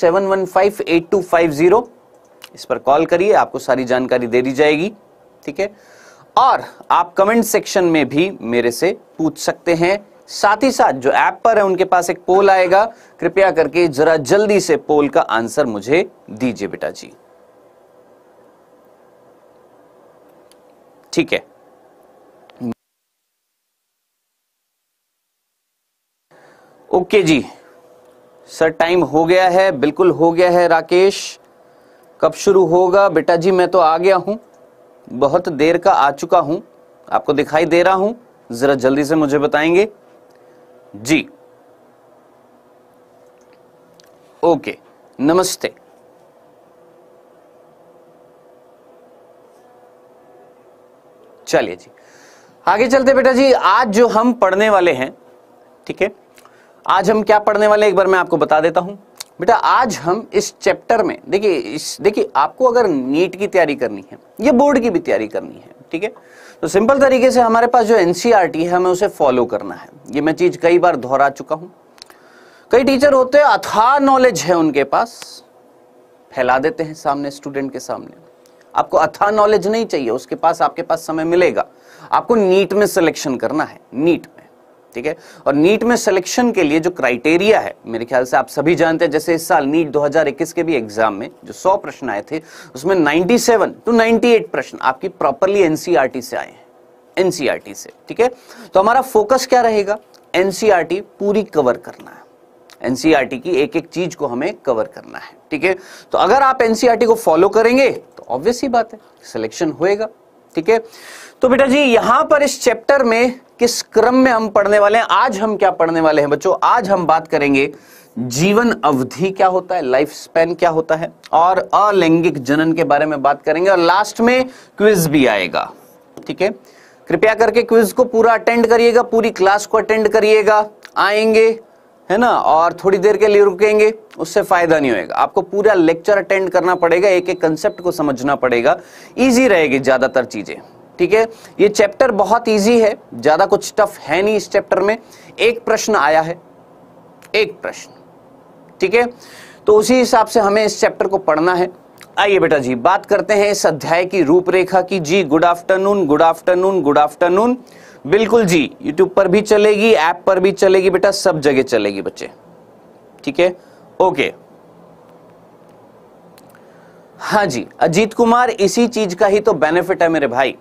7158250 इस पर कॉल करिए, आपको सारी जानकारी दे दी जाएगी। ठीक है, और आप कमेंट सेक्शन में भी मेरे से पूछ सकते हैं। साथ ही साथ जो ऐप पर है उनके पास एक पोल आएगा, कृपया करके जरा जल्दी से पोल का आंसर मुझे दीजिए बेटा जी। ठीक है, ओके जी सर, टाइम हो गया है, बिल्कुल हो गया है। राकेश, कब शुरू होगा? बेटा जी मैं तो आ गया हूं, बहुत देर का आ चुका हूं, आपको दिखाई दे रहा हूं, जरा जल्दी से मुझे बताएंगे जी। ओके, नमस्ते। चलिए जी आगे चलते बेटा जी। आज जो हम पढ़ने वाले हैं, ठीक है, आज हम क्या पढ़ने वाले हैं एक बार मैं आपको बता देता हूं बेटा। आज हम इस चैप्टर में देखिए आपको अगर नीट की तैयारी करनी है या बोर्ड की भी तैयारी करनी है, ठीक है, तो सिंपल तरीके से हमारे पास जो एनसीईआरटी है हमें उसे फॉलो करना है। ये मैं चीज कई बार दोहरा चुका हूं। कई टीचर होते हैं अथाह नॉलेज है उनके पास, फैला देते हैं सामने स्टूडेंट के सामने। आपको अथाह नॉलेज नहीं चाहिए, उसके पास आपके पास समय मिलेगा। आपको नीट में सिलेक्शन करना है, नीट में, ठीक है। और नीट में सिलेक्शन के लिए जो क्राइटेरिया है मेरे ख्याल से आप सभी जानते हैं। जैसे इस साल नीट 2021 के भी एग्जाम में जो 100 प्रश्न आए थे उसमें 97 to 98 प्रश्न आपकी प्रॉपरली एनसीईआरटी से आए हैं, एनसीईआरटी से, ठीक है। तो हमारा फोकस क्या रहेगा? एनसीईआरटी पूरी कवर करना है, एनसीईआरटी की एक एक चीज को हमें कवर करना है, ठीक है। तो अगर आप एनसीईआरटी को फॉलो करेंगे तो ऑब्वियस ही बात है सिलेक्शन होएगा, ठीक है। तो बेटा जी यहां पर इस चैप्टर में किस क्रम में हम पढ़ने वाले हैं? आज हम क्या पढ़ने वाले हैं बच्चों? आज हम बात करेंगे जीवन अवधि क्या होता है, लाइफ स्पैन क्या होता है, और अलैंगिक जनन के बारे में बात करेंगे, और लास्ट में क्विज भी आएगा, ठीक है। कृपया करके क्विज को पूरा अटेंड करिएगा, पूरी क्लास को अटेंड करिएगा। आएंगे है ना, और थोड़ी देर के लिए रुकेंगे, उससे फायदा नहीं होएगा। आपको पूरा लेक्चर अटेंड करना पड़ेगा, एक एक कंसेप्ट को समझना पड़ेगा। इजी रहेगी ज्यादातर चीजें, ठीक है। ये चैप्टर बहुत इजी है, ज्यादा कुछ टफ है नहीं इस चैप्टर में। एक प्रश्न आया है, एक प्रश्न, ठीक है। तो उसी हिसाब से हमें इस चैप्टर को पढ़ना है। आइए बेटा जी बात करते हैं इस अध्याय की रूपरेखा की। जी good afternoon, good afternoon, good afternoon. बिल्कुल जी, यूट्यूब पर भी चलेगी, ऐप पर भी चलेगी बेटा, सब जगह चलेगी बच्चे, ठीक है। ओके, हाँ जी अजीत कुमार, इसी चीज का ही तो बेनिफिट है मेरे भाई।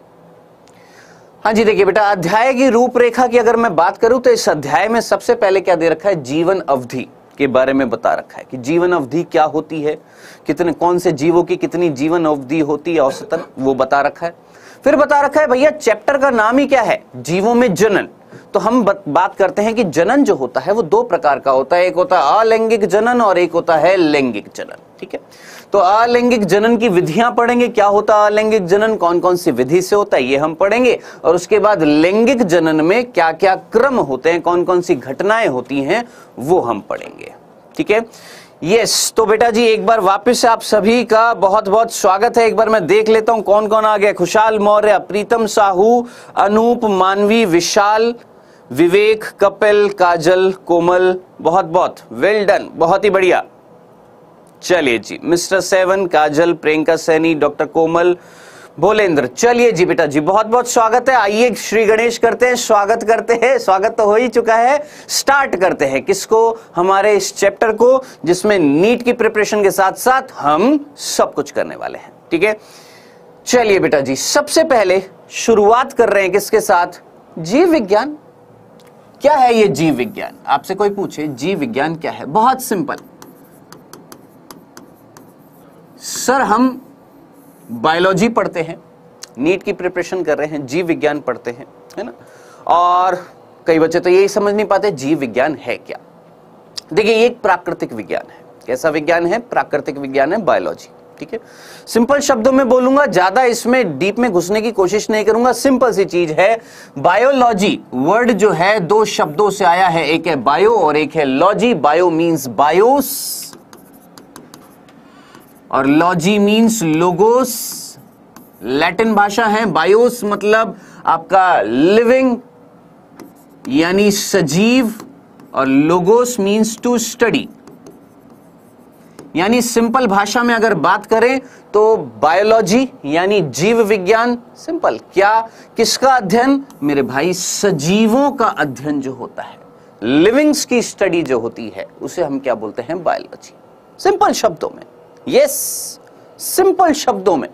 हाँ जी देखिए बेटा, अध्याय की रूपरेखा की अगर मैं बात करूं तो इस अध्याय में सबसे पहले क्या दे रखा है? जीवन अवधि के बारे में बता रखा है कि जीवन अवधि क्या होती है, कितने कौन से जीवों की कितनी जीवन अवधि होती है औसतन, वो बता रखा है। फिर बता रखा है भैया चैप्टर का नाम ही क्या है? जीवों में जनन। तो हम बात करते हैं कि जनन जो होता है वो दो प्रकार का होता है, एक होता है अलैंगिक जनन और एक होता है लैंगिक जनन, ठीक है। तो अलैंगिक जनन की विधियां पढ़ेंगे, क्या होता है अलैंगिक जनन, कौन कौन सी विधि से होता है ये हम पढ़ेंगे, और उसके बाद लैंगिक जनन में क्या क्या क्रम होते हैं, कौन कौन सी घटनाएं होती हैं वो हम पढ़ेंगे, ठीक है। यस, तो बेटा जी एक बार वापस आप सभी का बहुत बहुत स्वागत है। एक बार मैं देख लेता हूं कौन कौन आ गया। खुशहाल मौर्य, प्रीतम साहू, अनूप, मानवी, विशाल, विवेक, कपिल, काजल, कोमल, बहुत बहुत वेल डन, बहुत ही बढ़िया। चलिए जी, मिस्टर सेवन, काजल, प्रियंका सैनी, डॉक्टर कोमल, भोलेंद्र। चलिए जी बेटा जी बहुत बहुत स्वागत है। आइए श्री गणेश करते हैं, स्वागत करते हैं, स्वागत तो हो ही चुका है। स्टार्ट करते हैं किसको? हमारे इस चैप्टर को, जिसमें नीट की प्रिपरेशन के साथ साथ हम सब कुछ करने वाले हैं, ठीक है। चलिए बेटा जी सबसे पहले शुरुआत कर रहे हैं किसके साथ? जीव विज्ञान। क्या है ये जीव विज्ञान? आपसे कोई पूछे जीव विज्ञान क्या है, बहुत सिंपल सर, हम बायोलॉजी पढ़ते हैं, नीट की प्रिपरेशन कर रहे हैं, जीव विज्ञान पढ़ते हैं, है ना। और कई बच्चे तो यही समझ नहीं पाते जीव विज्ञान है क्या। देखिए ये एक प्राकृतिक विज्ञान है। कैसा विज्ञान है? प्राकृतिक विज्ञान है, बायोलॉजी, ठीक है। सिंपल शब्दों में बोलूंगा, ज्यादा इसमें डीप में घुसने की कोशिश नहीं करूंगा। सिंपल सी चीज है, बायोलॉजी वर्ड जो है दो शब्दों से आया है, एक है बायो और एक है लॉजी। बायो मीन्स बायोस और लॉजी मीन्स लोगोस, लैटिन भाषा है। बायोस मतलब आपका लिविंग यानी सजीव, और लोगोस मीन्स टू स्टडी यानी सिंपल भाषा में अगर बात करें तो बायोलॉजी यानी जीव विज्ञान। सिंपल क्या, किसका अध्ययन मेरे भाई, सजीवों का अध्ययन जो होता है, लिविंग्स की स्टडी जो होती है उसे हम क्या बोलते हैं, बायोलॉजी। सिंपल शब्दों में, यस, सिंपल शब्दों में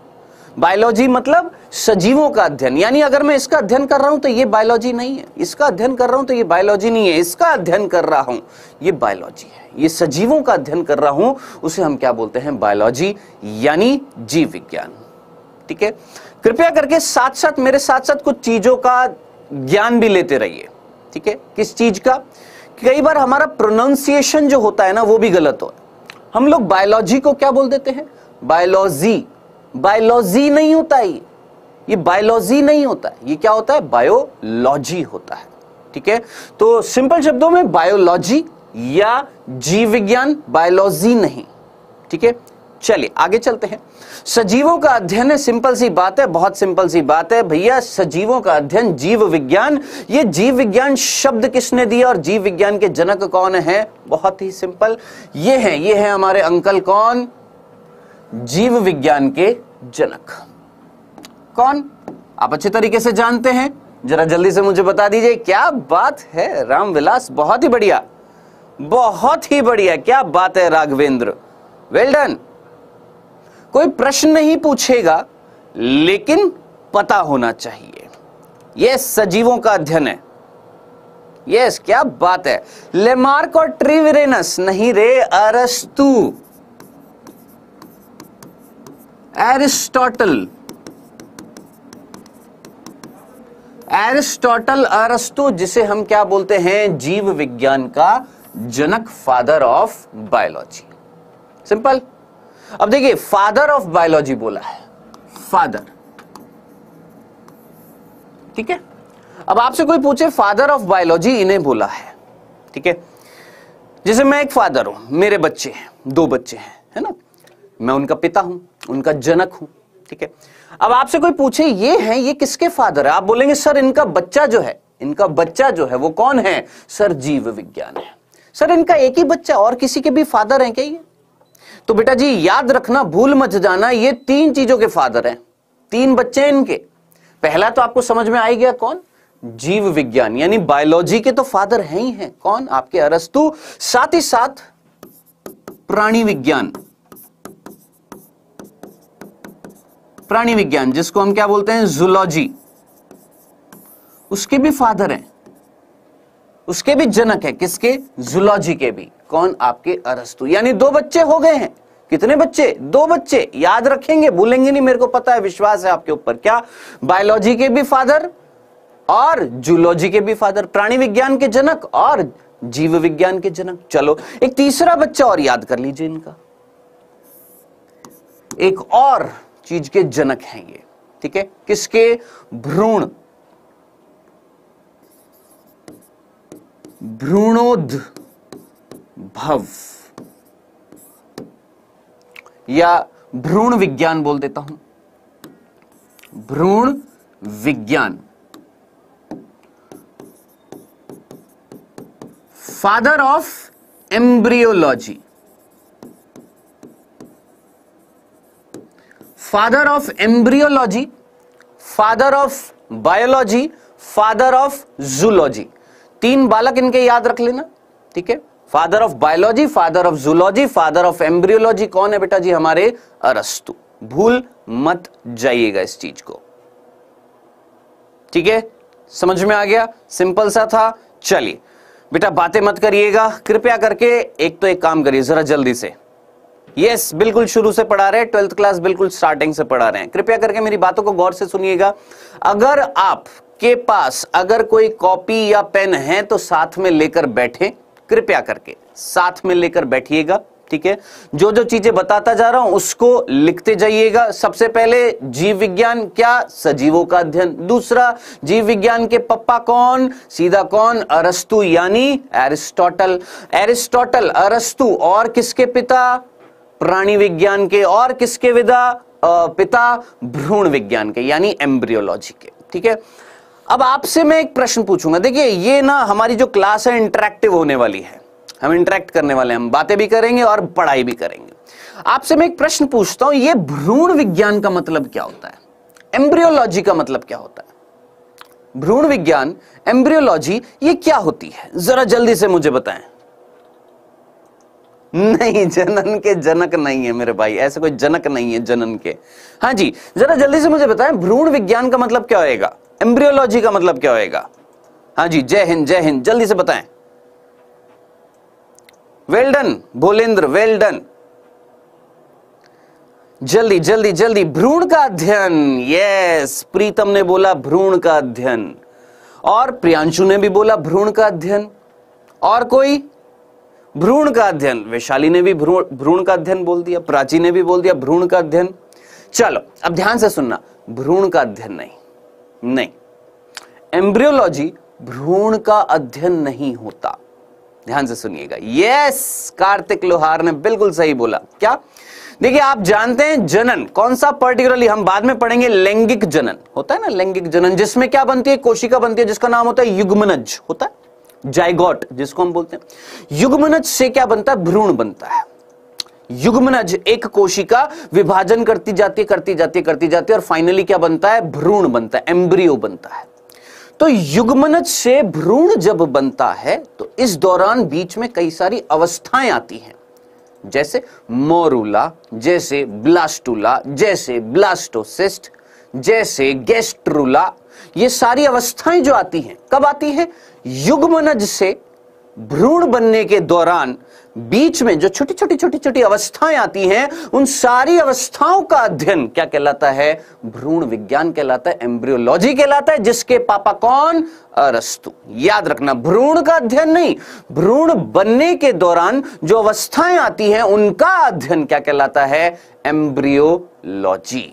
बायोलॉजी मतलब सजीवों का अध्ययन। यानी अगर मैं इसका अध्ययन कर रहा हूं तो ये बायोलॉजी नहीं है, इसका अध्ययन कर रहा हूं तो ये बायोलॉजी नहीं है, इसका अध्ययन कर रहा हूं ये बायोलॉजी है, ये सजीवों का अध्ययन कर रहा हूं उसे हम क्या बोलते हैं, बायोलॉजी यानी जीव विज्ञान। ठीक है, कृपया करके साथ साथ मेरे साथ साथ कुछ चीजों का ज्ञान भी लेते रहिए। ठीक है, किस चीज का, कई बार हमारा प्रोनाउंसिएशन जो होता है ना वो भी गलत हो। हम लोग बायोलॉजी को क्या बोल देते हैं, बायोलॉजी। बायोलॉजी नहीं होता है, ये बायोलॉजी नहीं होता है, ये क्या होता है, बायोलॉजी होता है। ठीक है, तो सिंपल शब्दों में बायोलॉजी या जीव विज्ञान, बायोलॉजी नहीं। ठीक है, चलिए आगे चलते हैं। सजीवों का अध्ययन है, सिंपल सी बात है, बहुत सिंपल सी बात है भैया, सजीवों का अध्ययन जीव विज्ञान। ये जीव विज्ञान शब्द किसने दिया और जीव विज्ञान के जनक कौन है, बहुत ही सिंपल, ये है हमारे अंकल, कौन, जीव विज्ञान के जनक। कौन, आप अच्छे तरीके से जानते हैं, जरा जल्दी से मुझे बता दीजिए। क्या बात है रामविलास, बहुत ही बढ़िया, बहुत ही बढ़िया, क्या बात है राघवेंद्र, वेल डन। कोई प्रश्न नहीं पूछेगा लेकिन पता होना चाहिए। यह सजीवों का अध्ययन है, यस, क्या बात है। लेमार्क और ट्रिविरेनस नहीं रे, अरस्तु, एरिस्टोटल, एरिस्टोटल, अरस्तु, जिसे हम क्या बोलते हैं, जीव विज्ञान का जनक, फादर ऑफ बायोलॉजी। सिंपल। अब देखिए, फादर ऑफ बायोलॉजी बोला है, फादर। ठीक है, अब आपसे कोई पूछे फादर ऑफ बायोलॉजी इन्हें बोला है। ठीक है, जैसे मैं एक फादर हूं, मेरे बच्चे हैं, 2 बच्चे हैं, है ना, मैं उनका पिता हूं, उनका जनक हूं। ठीक है, अब आपसे कोई पूछे ये किसके फादर है, आप बोलेंगे सर इनका बच्चा जो है, इनका बच्चा जो है वो कौन है, सर जीव विज्ञान है। सर इनका एक ही बच्चा, और किसी के भी फादर हैं क्या ये? तो बेटा जी याद रखना, भूल मत जाना, ये 3 चीजों के फादर हैं, 3 बच्चे हैं इनके। पहला तो आपको समझ में आ गया, कौन, जीव विज्ञान, यानी बायोलॉजी के तो फादर हैं ही हैं, कौन, आपके अरस्तु। साथ ही साथ प्राणी विज्ञान, प्राणी विज्ञान जिसको हम क्या बोलते हैं, जूलॉजी, उसके भी फादर हैं, उसके भी जनक है, किसके, जूलॉजी के भी, कौन, आपके अरस्तु। यानी 2 बच्चे हो गए हैं, कितने बच्चे, 2 बच्चे, याद रखेंगे, भूलेंगे नहीं, मेरे को पता है, विश्वास है आपके ऊपर। क्या, बायोलॉजी के भी फादर और जूलॉजी के भी फादर, प्राणी विज्ञान के जनक और जीव विज्ञान के जनक। चलो एक तीसरा बच्चा और याद कर लीजिए इनका, एक और चीज के जनक हैं ये। ठीक है, किसके, भ्रूण, भ्रूणोद्भव या भ्रूण विज्ञान बोल देता हूं, भ्रूण विज्ञान। Father of embryology, father of embryology, father of biology, father of zoology. 3 बालक इनके याद रख लेना। ठीक है, father of biology, father of zoology, father of embryology, कौन है बेटा जी, हमारे अरस्तु। भूल मत जाइएगा इस चीज को। ठीक है, समझ में आ गया, सिंपल सा था। चलिए बेटा बातें मत करिएगा कृपया करके, एक काम करिए जरा जल्दी से। यस, बिल्कुल शुरू से पढ़ा रहे हैं, 12th क्लास बिल्कुल स्टार्टिंग से पढ़ा रहे हैं। कृपया करके मेरी बातों को गौर से सुनिएगा। अगर आपके पास अगर कोई कॉपी या पेन है तो साथ में लेकर बैठे, कृपया करके साथ में लेकर बैठिएगा। ठीक है, जो जो चीजें बताता जा रहा हूं उसको लिखते जाइएगा। सबसे पहले जीव विज्ञान क्या, सजीवों का अध्ययन। दूसरा, जीव विज्ञान के पप्पा कौन, सीधा कौन, अरस्तु यानी एरिस्टोटल। एरिस्टोटल, अरस्तु, और किसके पिता, प्राणी विज्ञान के, और किसके पिता, भ्रूण विज्ञान के यानी एम्ब्रियोलॉजी के। ठीक है, अब आपसे मैं एक प्रश्न पूछूंगा। देखिए ये ना हमारी जो क्लास है इंटरेक्टिव होने वाली है, हम इंटरेक्ट करने वाले हैं, हम बातें भी करेंगे और पढ़ाई भी करेंगे। आपसे मैं एक प्रश्न पूछता हूं, ये भ्रूण विज्ञान का मतलब क्या होता है? एम्ब्रियोलॉजी का मतलब क्या होता है? भ्रूण विज्ञान, एम्ब्रियोलॉजी, ये क्या होती है? जरा जल्दी से मुझे बताएं। नहीं, जनन के जनक नहीं है मेरे भाई, ऐसे कोई जनक नहीं है जनन के। हाँ जी, जरा जल्दी से मुझे बताएं, भ्रूण विज्ञान का मतलब क्या होएगा? एम्ब्रियोलॉजी का मतलब क्या होएगा? हाँ जी, जय हिंद जय हिंद, जल्दी से बताएं। वेल डन भोलेंद्र, वेल डन, जल्दी जल्दी जल्दी। भ्रूण का अध्ययन, यस, प्रीतम ने बोला भ्रूण का अध्ययन, और प्रियांशु ने भी बोला भ्रूण का अध्ययन, और कोई? भ्रूण का अध्ययन, वैशाली ने भी भ्रूण का अध्ययन बोल दिया, प्राची ने भी बोल दिया भ्रूण का अध्ययन। चलो अब ध्यान से सुनना, भ्रूण का अध्ययन नहीं, एम्ब्रियोलॉजी भ्रूण का अध्ययन नहीं होता। ध्यान से सुनिएगा। यस, कार्तिक लोहार ने बिल्कुल सही बोला। क्या? देखिए, आप जानते हैं जनन कौन सा, पर्टिकुलरली हम बाद में पढ़ेंगे, लैंगिक जनन होता है ना, लैंगिक जनन, जिसमें क्या बनती है? कोशिका बनती है, जिसका नाम होता है युग्मनज, होता है जाइगोट जिसको हम बोलते हैं। युग्मनज से क्या बनता है? भ्रूण बनता है। युग्मनज एक कोशिका विभाजन करती जाती है और फाइनली क्या बनता है? भ्रूण बनता है, एम्ब्रियो बनता है। तो युग्मनज से भ्रूण जब बनता है तो इस दौरान बीच में कई सारी अवस्थाएं आती हैं, जैसे मोरूला, जैसे ब्लास्टूला, जैसे ब्लास्टोसिस्ट, जैसे गैस्ट्रूला। ये सारी अवस्थाएं जो आती हैं, कब आती है? युग्मनज से भ्रूण बनने के दौरान बीच में जो छोटी छोटी अवस्थाएं आती हैं, उन सारी अवस्थाओं का अध्ययन क्या कहलाता है? भ्रूण विज्ञान कहलाता है, एम्ब्रियोलॉजी कहलाता है, जिसके पापा कौन? अरस्तु। याद रखना, भ्रूण का अध्ययन नहीं, भ्रूण बनने के दौरान जो अवस्थाएं आती हैं उनका अध्ययन क्या कहलाता है? एम्ब्रियोलॉजी।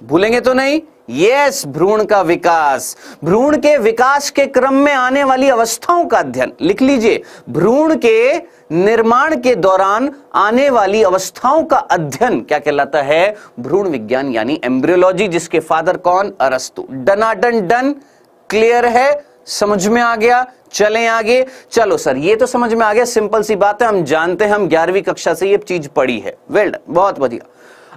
भूलेंगे तो नहीं? यस, भ्रूण का विकास, भ्रूण के विकास के क्रम में आने वाली अवस्थाओं का अध्ययन। लिख लीजिए, भ्रूण के निर्माण के दौरान आने वाली अवस्थाओं का अध्ययन क्या कहलाता है? भ्रूण विज्ञान यानी एम्ब्रियोलॉजी, जिसके फादर कौन? अरस्तु। डनाडन डन, क्लियर है? समझ में आ गया? चलें आगे। चलो सर, ये तो समझ में आ गया, सिंपल सी बात है, हम जानते हैं, हम 11वीं कक्षा से ये चीज पढ़ी है। वेल डन, बहुत बढ़िया।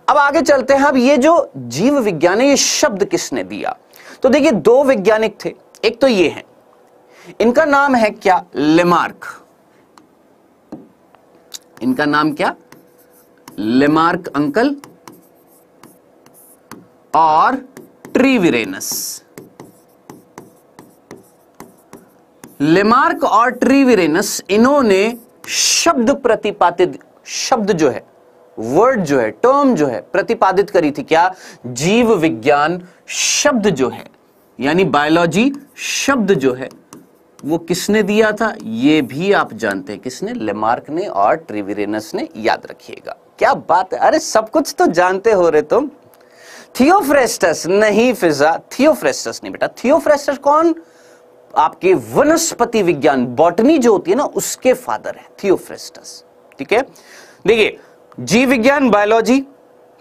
अब आगे चलते हैं। अब ये जो जीव विज्ञान है, ये शब्द किसने दिया? तो देखिए, दो वैज्ञानिक थे, एक तो ये है, इनका नाम है क्या? लेमार्क। इनका नाम क्या? लेमार्क अंकल और ट्रीविरेनस। लेमार्क और ट्रीविरेनस, इन्होंने शब्द प्रतिपादित, शब्द जो है, वर्ड जो है, टर्म जो है, प्रतिपादित करी थी। क्या? जीव विज्ञान शब्द जो है, यानी बायोलॉजी शब्द जो है, वो किसने दिया था? ये भी आप जानते हैं, किसने? लेमार्क ने और ट्रीविरेनस ने। याद रखिएगा। क्या बात है, अरे सब कुछ तो जानते हो रहे तुम। थियोफ्रेस्टस नहीं फिजा, थियोफ्रेस्टस नहीं बेटा। थियोफ्रेस्टस कौन? आपके वनस्पति विज्ञान, बॉटनी जो होती है ना, उसके फादर है थियोफ्रेस्टस। ठीक है, देखिए, जीव विज्ञान, बायोलॉजी,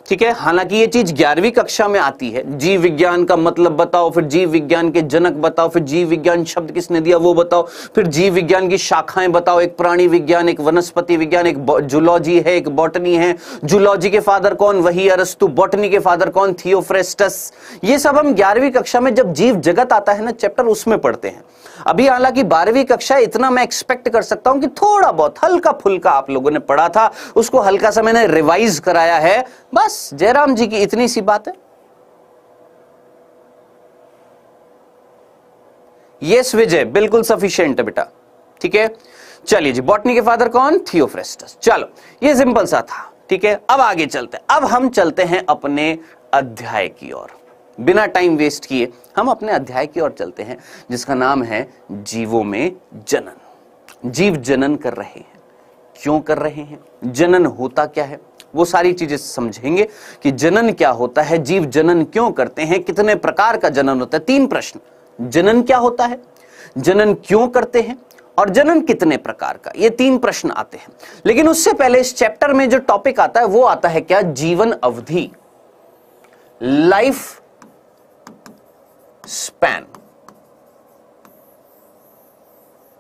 ठीक है, हालांकि ये चीज 11वीं कक्षा में आती है। जीव विज्ञान का मतलब बताओ, फिर जीव विज्ञान के जनक बताओ, फिर जीव विज्ञान शब्द किसने दिया वो बताओ, फिर जीव विज्ञान की शाखाएं बताओ, एक प्राणी विज्ञान, एक वनस्पति विज्ञान, एक जूलॉजी है, एक बॉटनी है। जूलॉजी के फादर कौन? वही अरस्तु। बॉटनी के फादर कौन? थियोफ्रेस्टस। ये सब हम 11वीं कक्षा में जब जीव जगत आता है ना चैप्टर, उसमें पढ़ते हैं। अभी हालांकि 12वीं कक्षा, इतना मैं एक्सपेक्ट कर सकता हूं कि थोड़ा बहुत हल्का फुल्का आप लोगों ने पढ़ा था, उसको हल्का सा मैंने रिवाइज कराया है, बस जयराम जी की इतनी सी बात है। यस विजय, बिल्कुल सफिशिएंट है बेटा। ठीक है, चलिए जी, बॉटनी के फादर कौन? थियोफ्रेस्टस। चलो, ये सिंपल सा था। ठीक है, अब आगे चलते हैं। अब हम चलते हैं अपने अध्याय की ओर। बिना टाइम वेस्ट किए हम अपने अध्याय की ओर चलते हैं, जिसका नाम है जीवों में जनन। जीव जनन कर रहे हैं, क्यों कर रहे हैं, जनन होता क्या है, वो सारी चीजें समझेंगे कि जनन क्या होता है, जीव जनन क्यों करते हैं, कितने प्रकार का जनन होता है। 3 प्रश्न, जनन क्या होता है, जनन क्यों करते हैं, और जनन कितने प्रकार का, ये 3 प्रश्न आते हैं। लेकिन उससे पहले इस चैप्टर में जो टॉपिक आता है वो आता है क्या? जीवन अवधि, लाइफ स्पैन।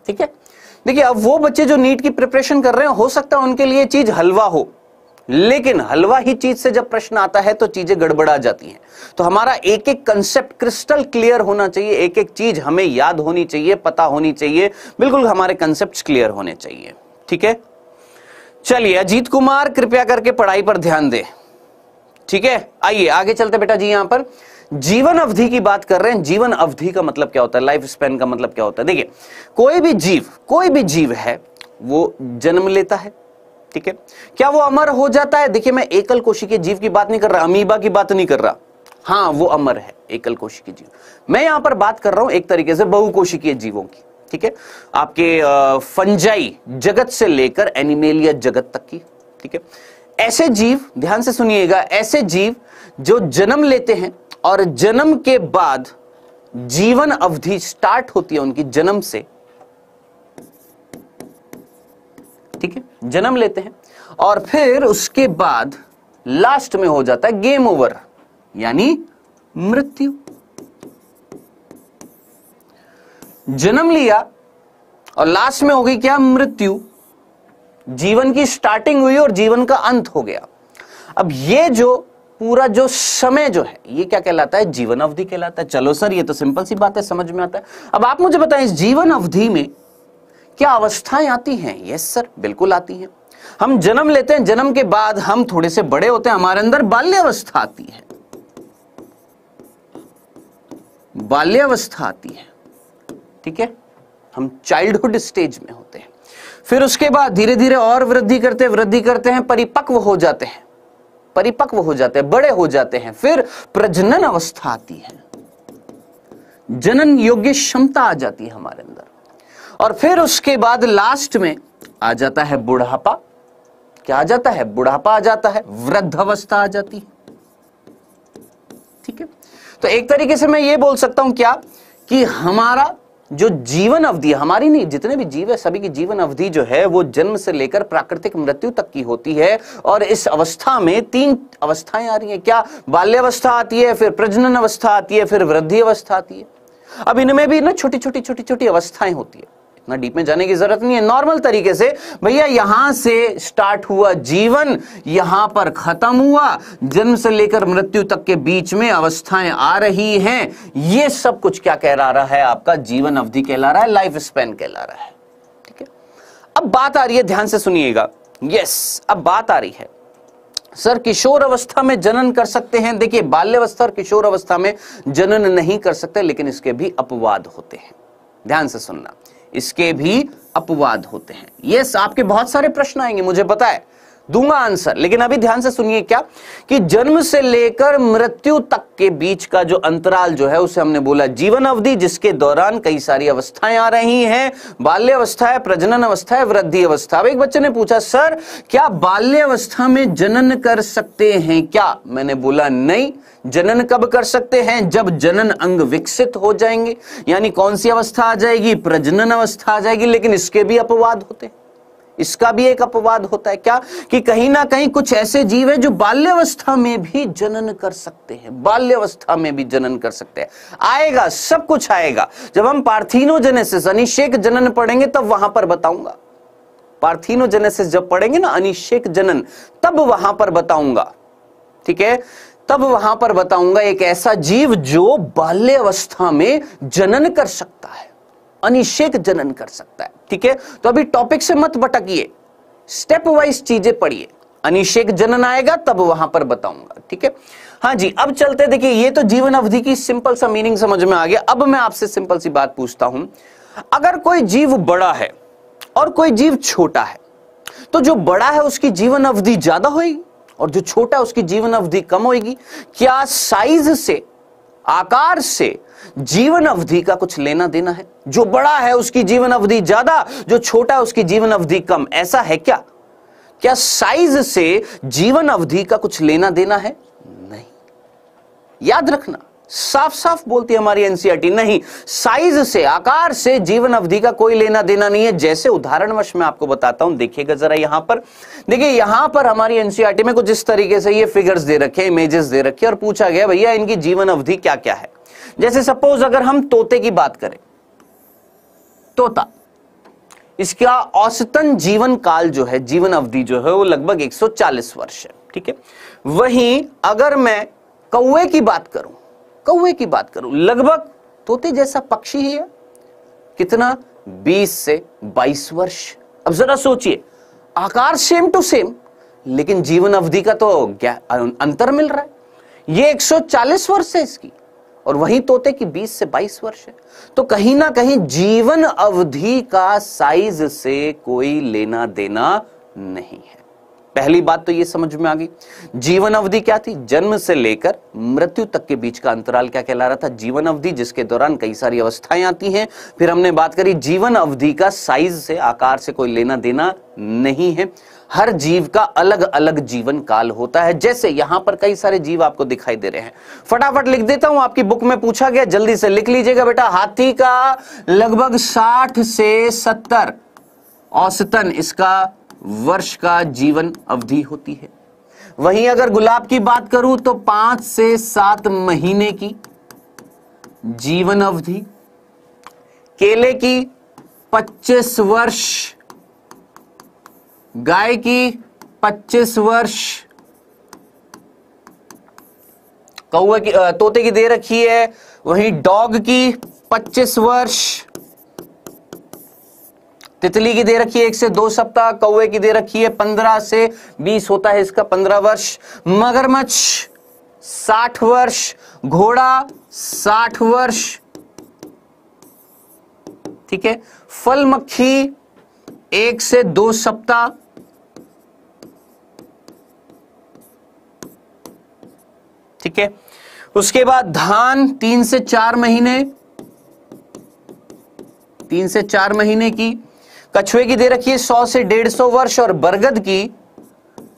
ठीक है, देखिए, अब वो बच्चे जो नीट की प्रिपरेशन कर रहे हैं, हो सकता है उनके लिए चीज हलवा हो, लेकिन हलवा ही चीज से जब प्रश्न आता है तो चीजें गड़बड़ा जाती हैं। तो हमारा एक एक कंसेप्ट क्रिस्टल क्लियर होना चाहिए, एक एक चीज हमें याद होनी चाहिए, पता होनी चाहिए, बिल्कुल हमारे कंसेप्ट क्लियर होने चाहिए। ठीक है, चलिए अजीत कुमार कृपया करके पढ़ाई पर ध्यान दे। ठीक है, आइए आगे चलते बेटा जी। यहां पर जीवन अवधि की बात कर रहे हैं। जीवन अवधि का मतलब क्या होता है, लाइफ स्पैन का मतलब क्या होता है? देखिए कोई भी जीव है वो जन्म लेता है। ठीक है, क्या वो अमर हो जाता है? देखिए मैं एकल कोशिकीय जीव की बात नहीं कर रहा, अमीबा की बात नहीं कर रहा। हाँ वो अमर है एकल कोशिकीय जीव। मैं यहां पर बात कर रहा हूं एक तरीके से बहुकोशिकीय जीवों की। ठीक है, आपके फंजाई जगत से लेकर एनिमेलिया जगत तक की। ठीक है, ऐसे जीव, ध्यान से सुनिएगा, ऐसे जीव जो जन्म लेते हैं और जन्म के बाद जीवन अवधि स्टार्ट होती है उनकी जन्म से। ठीक है, जन्म लेते हैं और फिर उसके बाद लास्ट में हो जाता है गेम ओवर, यानी मृत्यु। जन्म लिया और लास्ट में हो गई क्या? मृत्यु। जीवन की स्टार्टिंग हुई और जीवन का अंत हो गया। अब ये जो पूरा जो समय जो है ये क्या कहलाता है? जीवन अवधि कहलाता है। चलो सर ये तो सिंपल सी बात है, समझ में आता है। अब आप मुझे बताएं इस जीवन अवधि में क्या अवस्थाएं आती हैं? यस सर, बिल्कुल आती हैं। हम जन्म लेते हैं, जन्म के बाद हम थोड़े से बड़े होते हैं, हमारे अंदर बाल्यावस्था आती है। बाल्यावस्था आती है। ठीक है, हम चाइल्डहुड स्टेज में होते हैं। फिर उसके बाद धीरे धीरे और वृद्धि करते हैं, परिपक्व हो जाते हैं, बड़े हो जाते हैं। फिर प्रजनन अवस्था आती है, जनन योग्य क्षमता आ जाती है हमारे अंदर। और फिर उसके बाद लास्ट में आ जाता है बुढ़ापा। क्या आ जाता है? बुढ़ापा आ जाता है, वृद्ध अवस्था आ जाती है। ठीक है, तो एक तरीके से मैं ये बोल सकता हूं क्या कि हमारा जो जीवन अवधि, हमारी नहीं, जितने भी जीव है सभी की जीवन अवधि जो है वो जन्म से लेकर प्राकृतिक मृत्यु तक की होती है। और इस अवस्था में 3 अवस्थाएं आ रही हैं। क्या? बाल्यावस्था आती है, फिर प्रजनन अवस्था आती है, फिर वृद्धि अवस्था आती है। अब इनमें भी ना छोटी छोटी अवस्थाएं होती है, इतना डीप में जाने की जरूरत नहीं है। नॉर्मल तरीके से भैया यहां से स्टार्ट हुआ जीवन, यहां पर खत्म हुआ, जन्म से लेकर मृत्यु तक के बीच में अवस्थाएं आ रही हैं। ये सब कुछ क्या कहला रहा है? आपका जीवन अवधि कहला रहा है, लाइफ स्पैन कहला रहा है। ठीक है, अब बात आ रही है, ध्यान से सुनिएगा। यस, अब बात आ रही है सर किशोर अवस्था में जनन कर सकते हैं। देखिए बाल्यावस्था और किशोर अवस्था में जनन नहीं कर सकते, लेकिन इसके भी अपवाद होते हैं। ध्यान से सुनना, इसके भी अपवाद होते हैं। यस, आपके बहुत सारे प्रश्न आएंगे, मुझे पता है, दूंगा आंसर, लेकिन अभी ध्यान से सुनिए क्या कि जन्म से लेकर मृत्यु तक के बीच का जो अंतराल जो है उसे हमने बोला जीवन अवधि, जिसके दौरान कई सारी अवस्थाएं आ रही हैं। बाल्यावस्था है, प्रजनन अवस्था है, वृद्धि अवस्था। अब एक बच्चे ने पूछा सर क्या बाल्यावस्था में जनन कर सकते हैं क्या? मैंने बोला नहीं। जनन कब कर सकते हैं? जब जनन अंग विकसित हो जाएंगे, यानी कौन सी अवस्था आ जाएगी? प्रजनन अवस्था आ जाएगी। लेकिन इसके भी अपवाद होते हैं, इसका भी एक अपवाद होता है। क्या? कि कहीं ना कहीं कुछ ऐसे जीव हैं जो बाल्यावस्था में भी जनन कर सकते हैं, बाल्यावस्था में भी जनन कर सकते हैं। आएगा, सब कुछ आएगा। जब हम पार्थिनोजेनेसिस, अनिषेक जनन पढ़ेंगे तब वहां पर बताऊंगा। पार्थिनोजेनेसिस जब पढ़ेंगे ना, अनिषेक जनन, तब वहां पर बताऊंगा। ठीक है, तब वहां पर बताऊंगा एक ऐसा जीव जो बाल्यावस्था में जनन कर सकता है, अनिषेक जनन कर सकता है। ठीक है, तो अभी टॉपिक से मत भटकिए, स्टेप वाइज चीजें पढ़िए। अनिषेक जनन आएगा तब वहां पर बताऊंगा। ठीक है, हाँ जी, अब चलते। देखिए ये तो जीवन अवधि की सिंपल सा मीनिंग समझ में आ गया। अब मैं आपसे सिंपल सी बात पूछता हूं, अगर कोई जीव बड़ा है और कोई जीव छोटा है, तो जो बड़ा है उसकी जीवन अवधि ज्यादा होगी और जो छोटा है उसकी जीवन अवधि कम होगी। क्या साइज से, आकार से जीवन अवधि का कुछ लेना देना है? जो बड़ा है उसकी जीवन अवधि ज्यादा, जो छोटा है उसकी जीवन अवधि कम, ऐसा है क्या? क्या साइज से जीवन अवधि का कुछ लेना देना है? नहीं। याद रखना, साफ साफ बोलती है हमारी एनसीईआरटी, नहीं, साइज से, आकार से जीवन अवधि का कोई लेना देना नहीं है। जैसे उदाहरणवश मैं आपको बताता हूं, देखिएगा जरा यहां पर। देखिए यहां पर हमारी एनसीईआरटी में कुछ इस तरीके से ये फिगर्स दे रखे, इमेजेस दे रखे और पूछा गया भैया इनकी जीवन अवधि क्या क्या है। जैसे सपोज अगर हम तोते की बात करें, तोता, इसका औसतन जीवन काल जो है, जीवन अवधि जो है वो लगभग 140 वर्ष है। ठीक है, वहीं अगर मैं कौवे की बात करूं, लगभग तोते जैसा पक्षी ही है, कितना 20 से 22 वर्ष। अब जरा सोचिए, आकार सेम टू सेम, लेकिन जीवन अवधि का तो अंतर मिल रहा है। ये 140 वर्ष है इसकी, और वहीं तोते की 20 से 22 वर्ष है। तो कहीं ना कहीं जीवन अवधि का साइज से कोई लेना देना नहीं है। पहली बात तो ये समझ में आ गई। जीवन अवधि क्या थी? जन्म से लेकर मृत्यु तक के बीच का अंतराल क्या कहला रहा था? जीवन अवधि, जिसके दौरान कई सारी अवस्थाएं आती हैं। फिर हमने बात करी जीवन अवधि का साइज से, आकार से कोई लेना देना नहीं है। हर जीव का अलग अलग जीवन काल होता है। जैसे यहां पर कई सारे जीव आपको दिखाई दे रहे हैं, फटाफट लिख देता हूं, आपकी बुक में पूछा गया, जल्दी से लिख लीजिएगा बेटा। हाथी का लगभग 60 से 70 औसतन इसका वर्ष का जीवन अवधि होती है। वहीं अगर गुलाब की बात करूं तो 5 से 7 महीने की जीवन अवधि। केले की 25 वर्ष, गाय की 25 वर्ष, कौवे की तोते की दे रखी है, वहीं डॉग की 25 वर्ष, तितली की दे रखी है 1 से 2 सप्ताह, कौवे की दे रखी है 15 से 20 होता है इसका 15 वर्ष, मगरमच्छ 60 वर्ष, घोड़ा 60 वर्ष। ठीक है, फल मक्खी 1 से 2 सप्ताह, ठीक है। उसके बाद धान 3 से 4 महीने, 3 से 4 महीने की। कछुए की दे रखी है 100 से 150 वर्ष, और बरगद की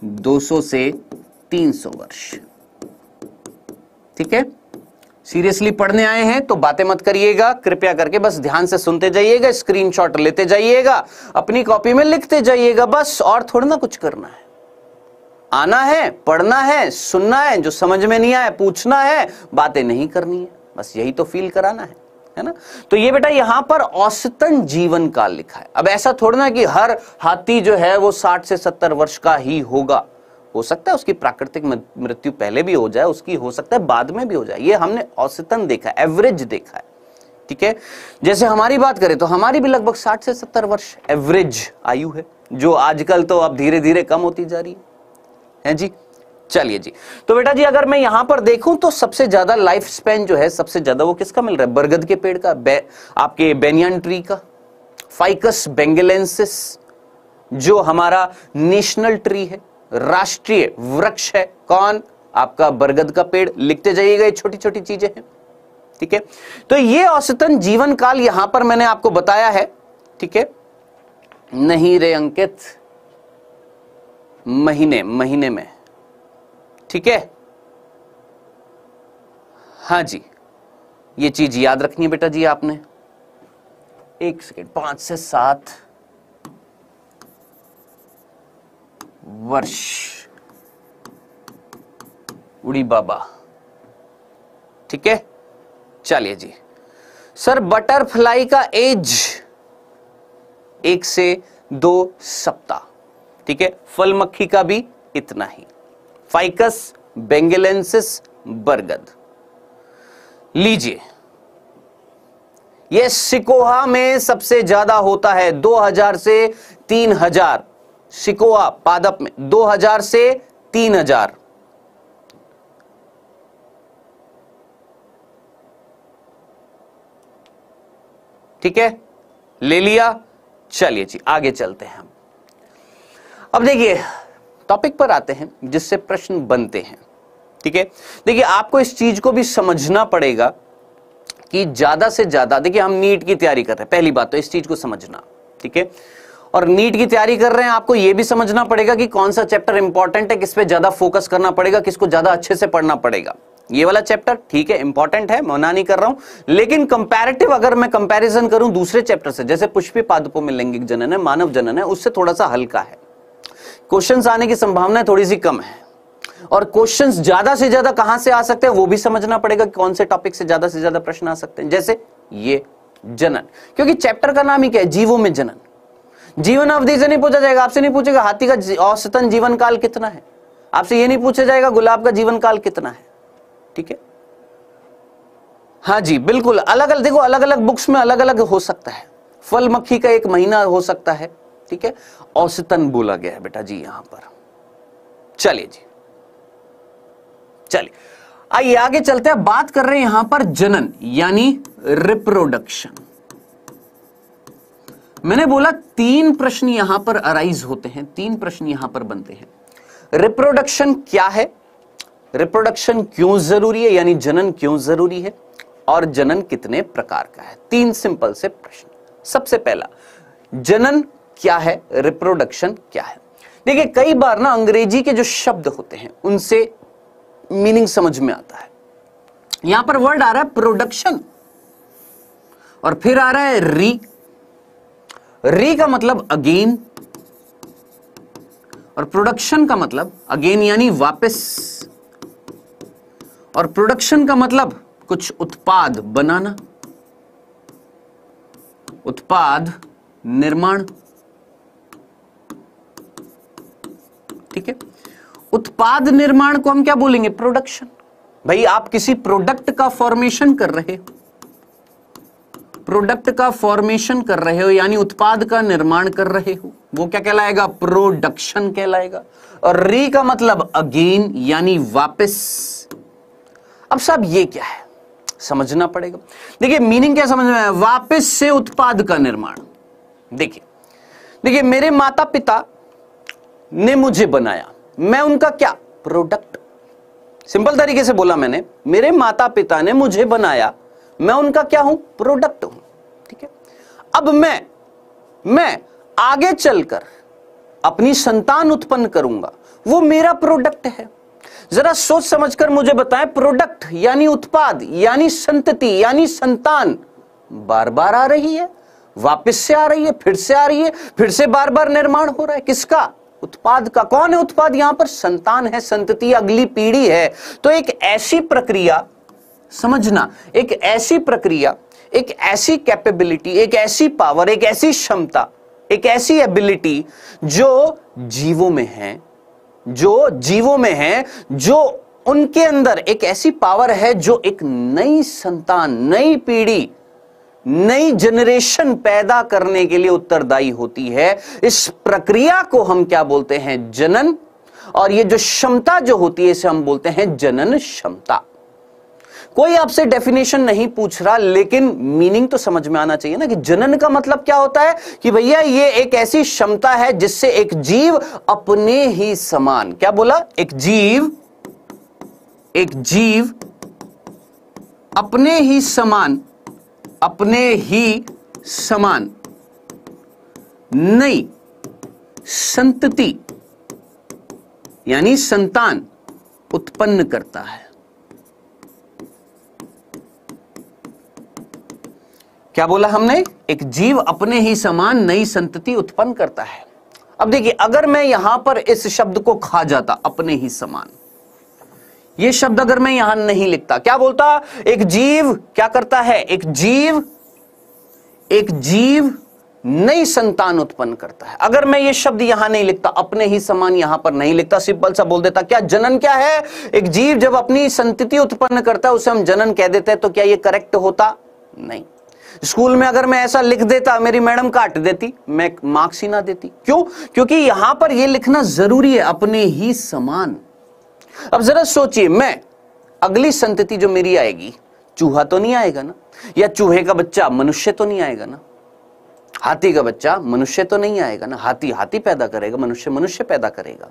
200 से 300 वर्ष। ठीक है, सीरियसली पढ़ने आए हैं तो बातें मत करिएगा, कृपया करके बस ध्यान से सुनते जाइएगा, स्क्रीनशॉट लेते जाइएगा, अपनी कॉपी में लिखते जाइएगा बस, और थोड़ा ना कुछ करना है। आना है, पढ़ना है, सुनना है, जो समझ में नहीं आया पूछना है, बातें नहीं करनी है, बस यही तो फील कराना है ना। तो ये बेटा यहां पर औसतन जीवन काल लिखा है। अब ऐसा थोड़ा ना कि हर हाथी जो है वो 60 से 70 वर्ष का ही होगा, हो सकता है उसकी प्राकृतिक मृत्यु पहले भी हो जाए, उसकी हो सकता है बाद में भी हो जाए। ये हमने औसतन देखा है, एवरेज देखा है। ठीक है, जैसे हमारी बात करें तो हमारी भी लगभग 60 से 70 वर्ष एवरेज आयु है, जो आजकल तो अब धीरे धीरे कम होती जा रही है जी। चलिए जी, तो बेटा जी अगर मैं यहां पर देखूं तो सबसे ज्यादा लाइफ स्पैन जो है सबसे ज्यादा वो किसका मिल रहा है? बरगद के पेड़ का, आपके बेनियन ट्री का, फाइकस बेंगेलेंसिस, जो हमारा नेशनल ट्री है, राष्ट्रीय वृक्ष है। कौन? आपका बरगद का पेड़। लिखते जाइएगा, ये छोटी छोटी चीजें हैं। ठीक है, तो ये औसतन जीवन काल यहां पर मैंने आपको बताया है। ठीक है, नहीं रे अंकित, महीने में। ठीक है, हाँ जी, ये चीज याद रखनी है बेटा जी आपने। 1 सेकेंड, 5 से 7 वर्ष। उड़ी बाबा। ठीक है, चलिए जी। सर बटरफ्लाई का एज 1 से 2 सप्ताह। ठीक है, फल मक्खी का भी इतना ही। फाइकस बेंगेलेंसिस, बरगद। लीजिए, यह सिकोहा में सबसे ज्यादा होता है, 2000 से 3000। सिकोहा पादप में 2000 से 3000। ठीक है, ले लिया। चलिए जी आगे चलते हैं। अब देखिए टॉपिक पर आते हैं जिससे प्रश्न बनते हैं। ठीक है, देखिए आपको इस चीज को भी समझना पड़ेगा कि ज्यादा से ज्यादा, देखिए हम नीट की तैयारी कर रहे हैं, पहली बात तो इस चीज को समझना। ठीक है, और नीट की तैयारी कर रहे हैं, आपको यह भी समझना पड़ेगा कि कौन सा चैप्टर इंपॉर्टेंट है, किस पे ज्यादा फोकस करना पड़ेगा, किसको ज्यादा अच्छे से पढ़ना पड़ेगा। ये वाला चैप्टर ठीक है इंपॉर्टेंट है, मना नहीं कर रहा हूं, लेकिन कंपैरेटिव अगर मैं कंपैरिजन करूं दूसरे चैप्टर से, जैसे पुष्पी पादपों में लैंगिक जनन है, मानव जनन है, उससे थोड़ा सा हल्का है, क्वेश्चंस आने की संभावना थोड़ी सी कम है। और क्वेश्चंस ज्यादा से ज्यादा कहां से आ सकते हैं वो भी समझना पड़ेगा कि कौन से टॉपिक से ज्यादा प्रश्न आ सकते हैं। जैसे ये जनन, क्योंकि चैप्टर का नाम ही क्या है? जीवों में जनन। जीवन अवधि से नहीं पूछा जाएगा, आपसे नहीं पूछेगा हाथी का औसतन जीवन काल कितना है, आपसे ये नहीं पूछा जाएगा गुलाब का जीवन काल कितना है। ठीक है, हाँ जी बिल्कुल, अलग अलग देखो, अलग अलग बुक्स में अलग अलग हो सकता है। फल मक्खी का 1 महीना हो सकता है। ठीक है, औसतन बोला गया है बेटा जी यहां पर। चलिए जी, चलिए आइए आगे चलते हैं। बात कर रहे हैं यहां पर जनन यानी रिप्रोडक्शन। मैंने बोला 3 प्रश्न यहां पर अराइज होते हैं, 3 प्रश्न यहां पर बनते हैं। रिप्रोडक्शन क्या है, रिप्रोडक्शन क्यों जरूरी है, यानी जनन क्यों जरूरी है, और जनन कितने प्रकार का है। 3 सिंपल से प्रश्न। सबसे पहला, जनन क्या है, रिप्रोडक्शन क्या है। देखिए कई बार ना अंग्रेजी के जो शब्द होते हैं उनसे मीनिंग समझ में आता है। यहां पर वर्ड आ रहा है प्रोडक्शन और फिर आ रहा है री। री का मतलब अगेन और प्रोडक्शन का मतलब अगेन यानी वापस, और प्रोडक्शन का मतलब कुछ उत्पाद बनाना, उत्पाद निर्माण। ठीक है, उत्पाद निर्माण को हम क्या बोलेंगे, प्रोडक्शन। भाई आप किसी प्रोडक्ट का फॉर्मेशन कर रहे हो, प्रोडक्ट का फॉर्मेशन कर रहे हो यानी उत्पाद का निर्माण कर रहे हो, वो क्या कहलाएगा, प्रोडक्शन कहलाएगा। और री का मतलब अगेन यानी वापस। अब साहब ये क्या है, समझना पड़ेगा। देखिए मीनिंग क्या समझ में आया, वापस से उत्पाद का निर्माण। देखिए मेरे माता पिता ने मुझे बनाया, मैं उनका क्या, प्रोडक्ट। सिंपल तरीके से बोला मैंने, मेरे माता पिता ने मुझे बनाया, मैं उनका क्या हूं, प्रोडक्ट हूं। ठीक है, अब मैं आगे चलकर अपनी संतान उत्पन्न करूंगा, वो मेरा प्रोडक्ट है। जरा सोच समझकर मुझे बताएं, प्रोडक्ट यानी उत्पाद यानी संतति यानी संतान बार बार आ रही है, वापस से आ रही है, फिर से आ रही है, फिर से बार बार निर्माण हो रहा है। किसका, उत्पाद का। कौन है उत्पाद, यहां पर संतान है, संतति, अगली पीढ़ी है। तो एक ऐसी प्रक्रिया समझना, एक ऐसी प्रक्रिया, एक ऐसी कैपेबिलिटी, एक ऐसी पावर, एक ऐसी क्षमता, एक ऐसी एबिलिटी जो जीवों में है, जो जीवों में है, जो उनके अंदर एक ऐसी पावर है जो एक नई संतान, नई पीढ़ी, नई जनरेशन पैदा करने के लिए उत्तरदायी होती है। इस प्रक्रिया को हम क्या बोलते हैं, जनन। और ये जो क्षमता जो होती है इसे हम बोलते हैं जनन क्षमता। कोई आपसे डेफिनेशन नहीं पूछ रहा, लेकिन मीनिंग तो समझ में आना चाहिए ना कि जनन का मतलब क्या होता है, कि भैया ये एक ऐसी क्षमता है जिससे एक जीव अपने ही समान, क्या बोला, एक जीव अपने ही समान नई संतति यानी संतान उत्पन्न करता है। क्या बोला हमने, एक जीव अपने ही समान नई संतति उत्पन्न करता है। अब देखिए अगर मैं यहां पर इस शब्द को खा जाता, अपने ही समान, ये शब्द अगर मैं यहां नहीं लिखता, क्या बोलता, एक जीव क्या करता है, एक जीव नई संतान उत्पन्न करता है। अगर मैं ये शब्द यहां नहीं लिखता, अपने ही समान यहां पर नहीं लिखता, सिंपल सा बोल देता, क्या जनन क्या है, एक जीव जब अपनी संतति उत्पन्न करता है उसे हम जनन कह देते हैं, तो क्या ये करेक्ट होता, नहीं। स्कूल में अगर मैं ऐसा लिख देता, मेरी मैडम काट देती, मैं मार्क्स ही ना देती। क्यों, क्योंकि यहां पर यह लिखना जरूरी है, अपने ही समान। अब जरा सोचिए, मैं अगली संतति जो मेरी आएगी, चूहा तो नहीं आएगा ना, या चूहे का बच्चा मनुष्य तो नहीं आएगा ना, हाथी का बच्चा मनुष्य तो नहीं आएगा ना, हाथी पैदा करेगा, मनुष्य पैदा करेगा।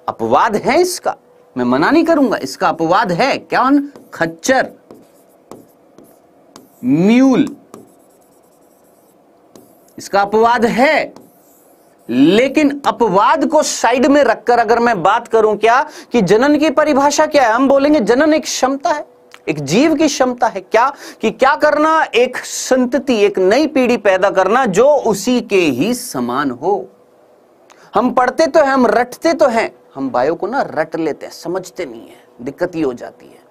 अपवाद है इसका, मैं मना नहीं करूंगा, इसका अपवाद है। कौन, खच्चर, म्यूल, इसका अपवाद है। लेकिन अपवाद को साइड में रखकर अगर मैं बात करूं क्या, कि जनन की परिभाषा क्या है, हम बोलेंगे जनन एक क्षमता है, एक जीव की क्षमता है। क्या, कि क्या करना, एक संतति, एक नई पीढ़ी पैदा करना जो उसी के ही समान हो। हम पढ़ते तो हैं, हम रटते तो हैं, हम बायो को ना रट लेते हैं, समझते नहीं है, दिक्कत ये हो जाती है।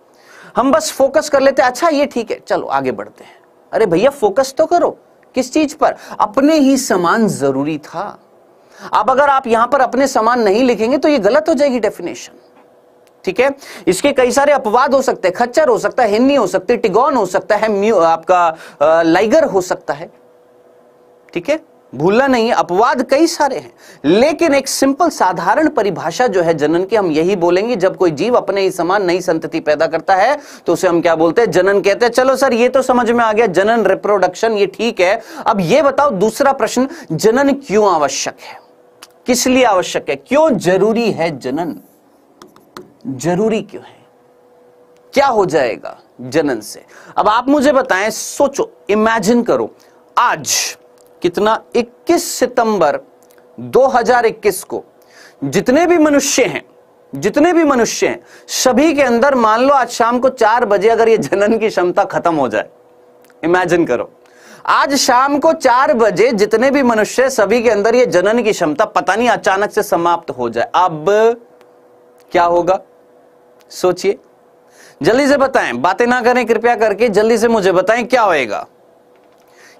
हम बस फोकस कर लेते हैं, अच्छा ये ठीक है, चलो आगे बढ़ते हैं। अरे भैया फोकस तो करो, किस चीज पर? अपने ही समान जरूरी था। अब अगर आप यहां पर अपने समान नहीं लिखेंगे तो ये गलत हो जाएगी डेफिनेशन, ठीक है। इसके कई सारे अपवाद हो सकते हैं, खच्चर हो सकता है, हिन्नी हो सकती है, टिगोन हो सकता है, आपका लाइगर हो सकता है, ठीक है। भूलना नहीं है, अपवाद कई सारे हैं, लेकिन एक सिंपल साधारण परिभाषा जो है जनन की, हम यही बोलेंगे जब कोई जीव अपने ही समान नई संतति पैदा करता है तो उसे हम क्या बोलते हैं? जनन कहते हैं। चलो सर ये तो समझ में आ गया, जनन, रिप्रोडक्शन, ये ठीक है। अब ये बताओ दूसरा प्रश्न, जनन क्यों आवश्यक है? किस लिए आवश्यक है? क्यों जरूरी है जनन? जरूरी क्यों है? क्या हो जाएगा जनन से? अब आप मुझे बताएं, सोचो, इमेजिन करो, आज कितना 21 सितंबर 2021 को जितने भी मनुष्य हैं सभी के अंदर मान लो आज शाम को 4 बजे अगर ये जनन की क्षमता खत्म हो जाए। इमेजिन करो, आज शाम को 4 बजे जितने भी मनुष्य, सभी के अंदर ये जनन की क्षमता पता नहीं अचानक से समाप्त हो जाए, अब क्या होगा? सोचिए, जल्दी से बताएं, बातें ना करें कृपया करके, जल्दी से मुझे बताएं क्या होएगा।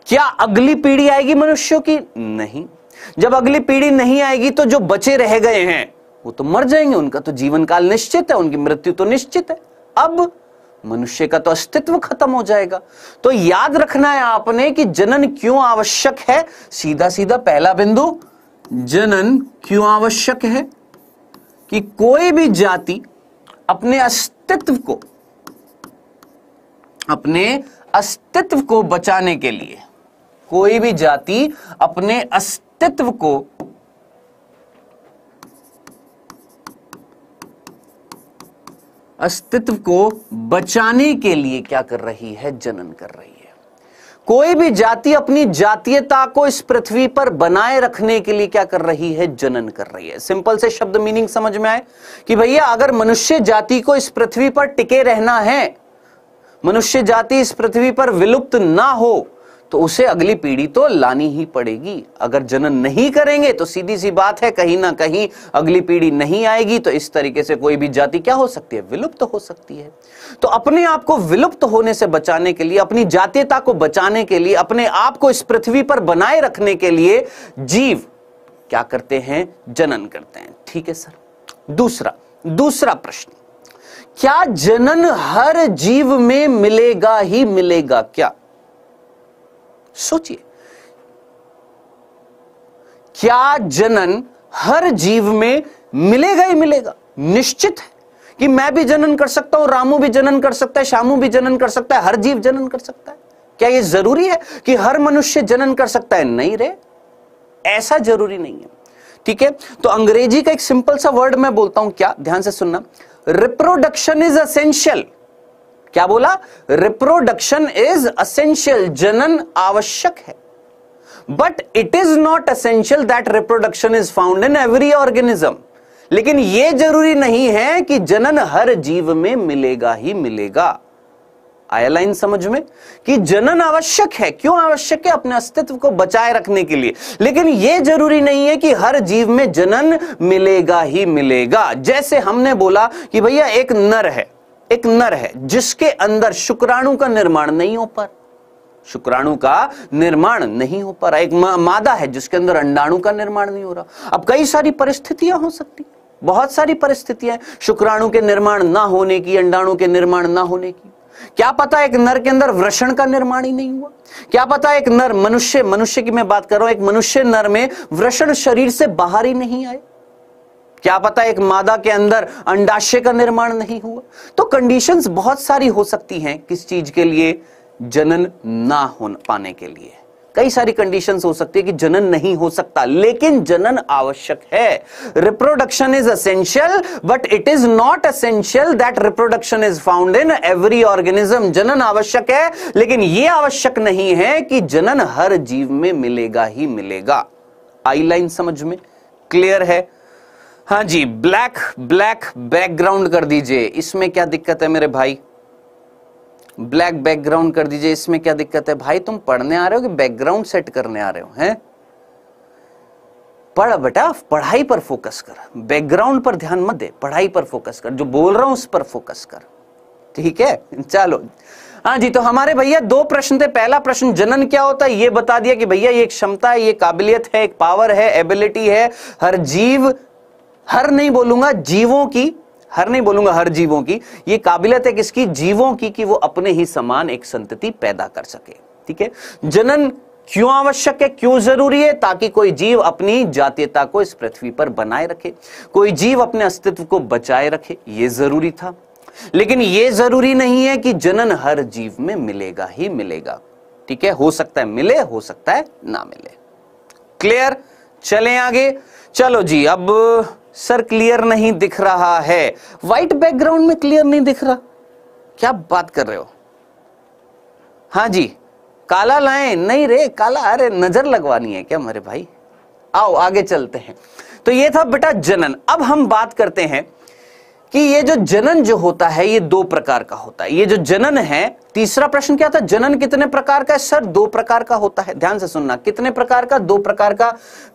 क्या अगली पीढ़ी आएगी मनुष्यों की? नहीं। जब अगली पीढ़ी नहीं आएगी तो जो बचे रह गए हैं वो तो मर जाएंगे, उनका तो जीवन काल निश्चित है, उनकी मृत्यु तो निश्चित है। अब मनुष्य का तो अस्तित्व खत्म हो जाएगा। तो याद रखना है आपने कि जनन क्यों आवश्यक है। सीधा सीधा पहला बिंदु, जनन क्यों आवश्यक है? कि कोई भी जाति अपने अस्तित्व को बचाने के लिए, कोई भी जाति अपने अस्तित्व को बचाने के लिए क्या कर रही है? जनन कर रही है। कोई भी जाति अपनी जातीयता को इस पृथ्वी पर बनाए रखने के लिए क्या कर रही है? जनन कर रही है। सिंपल से शब्द मीनिंग समझ में आए कि भैया अगर मनुष्य जाति को इस पृथ्वी पर टिके रहना है, मनुष्य जाति इस पृथ्वी पर विलुप्त ना हो, तो उसे अगली पीढ़ी तो लानी ही पड़ेगी। अगर जनन नहीं करेंगे तो सीधी सी बात है, कहीं ना कहीं अगली पीढ़ी नहीं आएगी, तो इस तरीके से कोई भी जाति क्या हो सकती है? विलुप्त हो सकती है। तो अपने आप को विलुप्त होने से बचाने के लिए, अपनी जातीयता को बचाने के लिए, अपने आप को इस पृथ्वी पर बनाए रखने के लिए जीव क्या करते हैं? जनन करते हैं। ठीक है सर। दूसरा प्रश्न, क्या जनन हर जीव में मिलेगा ही मिलेगा क्या? सोचिए, क्या जनन हर जीव में मिलेगा ही मिलेगा? निश्चित है कि मैं भी जनन कर सकता हूं, रामू भी जनन कर सकता है, श्यामू भी जनन कर सकता है, हर जीव जनन कर सकता है। क्या यह जरूरी है कि हर मनुष्य जनन कर सकता है? नहीं रे, ऐसा जरूरी नहीं है। ठीक है, तो अंग्रेजी का एक सिंपल सा वर्ड मैं बोलता हूं, क्या? ध्यान से सुनना, रिप्रोडक्शन इज एसेंशियल। क्या बोला? रिप्रोडक्शन इज एसेंशियल, जनन आवश्यक है। But it is not essential that reproduction is found in every organism. लेकिन यह जरूरी नहीं है कि जनन हर जीव में मिलेगा ही मिलेगा। आया लाइन समझ में? कि जनन आवश्यक है। क्यों आवश्यक है? अपने अस्तित्व को बचाए रखने के लिए। लेकिन यह जरूरी नहीं है कि हर जीव में जनन मिलेगा ही मिलेगा। जैसे हमने बोला कि भैया एक नर है जिसके अंदर शुक्राणु का निर्माण नहीं हो पा, शुक्राणु का निर्माण नहीं हो पा रहा। एक मादा है जिसके अंदर अंडाणु का निर्माण नहीं हो रहा। अब कई सारी परिस्थितियां हो सकती, बहुत सारी परिस्थितियां, शुक्राणु के निर्माण ना होने की, अंडाणु के निर्माण ना होने की। क्या पता एक नर के अंदर वृषण का निर्माण ही नहीं हुआ। क्या पता एक नर मनुष्य की मैं बात कर रहा हूं, एक मनुष्य नर में वृषण शरीर से बाहर ही नहीं आए। क्या पता एक मादा के अंदर अंडाशय का निर्माण नहीं हुआ। तो कंडीशंस बहुत सारी हो सकती हैं किस चीज के लिए? जनन ना हो पाने के लिए कई सारी कंडीशंस हो सकती है कि जनन नहीं हो सकता, लेकिन जनन आवश्यक है। Reproduction is essential but it is not essential that reproduction is found in every organism. जनन आवश्यक है, लेकिन यह आवश्यक नहीं है कि जनन हर जीव में मिलेगा ही मिलेगा। आई लाइन समझ में क्लियर है? हाँ जी, ब्लैक बैकग्राउंड कर दीजिए, इसमें क्या दिक्कत है मेरे भाई? ब्लैक बैकग्राउंड कर दीजिए, इसमें क्या दिक्कत है? भाई तुम पढ़ने आ रहे हो कि बैकग्राउंड सेट करने आ रहे हो? हैं? पढ़ बेटा, पढ़ाई पर फोकस कर, बैकग्राउंड पर ध्यान मत दे, पढ़ाई पर फोकस कर, जो बोल रहा हूं उस पर फोकस कर। ठीक है, चलो हाँ जी, तो हमारे भैया दो प्रश्न थे। पहला प्रश्न जनन क्या होता है ये बता दिया कि भैया ये एक क्षमता है, ये काबिलियत है, एक पावर है, एबिलिटी है हर जीव, हर नहीं बोलूंगा जीवों की, हर नहीं बोलूंगा हर जीवों की, ये काबिलियत है किसकी? जीवों की, कि वो अपने ही समान एक संतति पैदा कर सके। ठीक है, जनन क्यों आवश्यक है, क्यों जरूरी है? ताकि कोई जीव अपनी जातीयता को इस पृथ्वी पर बनाए रखे, कोई जीव अपने अस्तित्व को बचाए रखे, ये जरूरी था। लेकिन ये जरूरी नहीं है कि जनन हर जीव में मिलेगा ही मिलेगा। ठीक है, हो सकता है मिले, हो सकता है ना मिले। क्लियर? चलें आगे। चलो जी, अब सर क्लियर नहीं दिख रहा है, व्हाइट बैकग्राउंड में क्लियर नहीं दिख रहा, क्या बात कर रहे हो? हाँ जी, काला लाएं? नहीं रे काला, अरे नजर लगवानी है क्या मेरे भाई? आओ आगे चलते हैं। तो ये था बेटा जनन। अब हम बात करते हैं कि ये जो जनन जो होता है ये दो प्रकार का होता है। ये जो जनन है, तीसरा प्रश्न क्या था? जनन कितने प्रकार का है? सर दो प्रकार का होता है। ध्यान से सुनना, कितने प्रकार का? दो प्रकार का।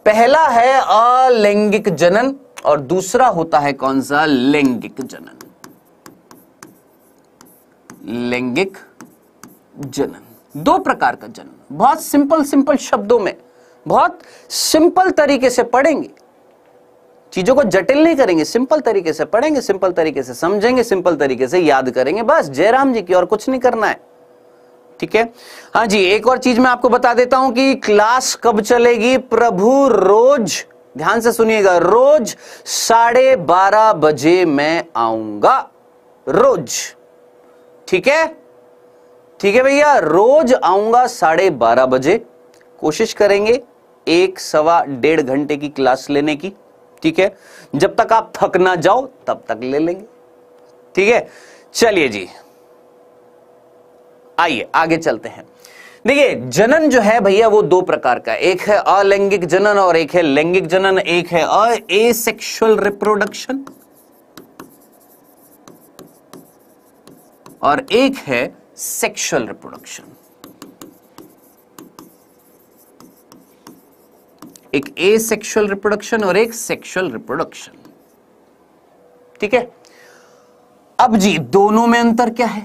पहला है अलैंगिक जनन और दूसरा होता है कौन सा? लैंगिक जनन। लैंगिक जनन, दो प्रकार का जनन। बहुत सिंपल शब्दों में, बहुत सिंपल तरीके से पढ़ेंगे, चीजों को जटिल नहीं करेंगे, सिंपल तरीके से पढ़ेंगे, सिंपल तरीके से समझेंगे, सिंपल तरीके से याद करेंगे, बस जयराम जी की, और कुछ नहीं करना है। ठीक है, हाँ जी, एक और चीज मैं आपको बता देता हूं कि क्लास कब चलेगी। प्रभु रोज, ध्यान से सुनिएगा, रोज 12:30 बजे मैं आऊंगा, रोज। ठीक है, ठीक है भैया, रोज आऊंगा 12:30 बजे। कोशिश करेंगे 1 सवा 1.5 घंटे की क्लास लेने की। ठीक है, जब तक आप थक ना जाओ तब तक ले लेंगे। ठीक है, चलिए जी, आइए आगे चलते हैं। देखिए, जनन जो है भैया वो दो प्रकार का है, एक है अलैंगिक जनन और एक है लैंगिक जनन। एक है एसेक्सुअल रिप्रोडक्शन और एक है सेक्सुअल रिप्रोडक्शन। एक एसेक्सुअल रिप्रोडक्शन और एक सेक्सुअल रिप्रोडक्शन। ठीक है, अब जी दोनों में अंतर क्या है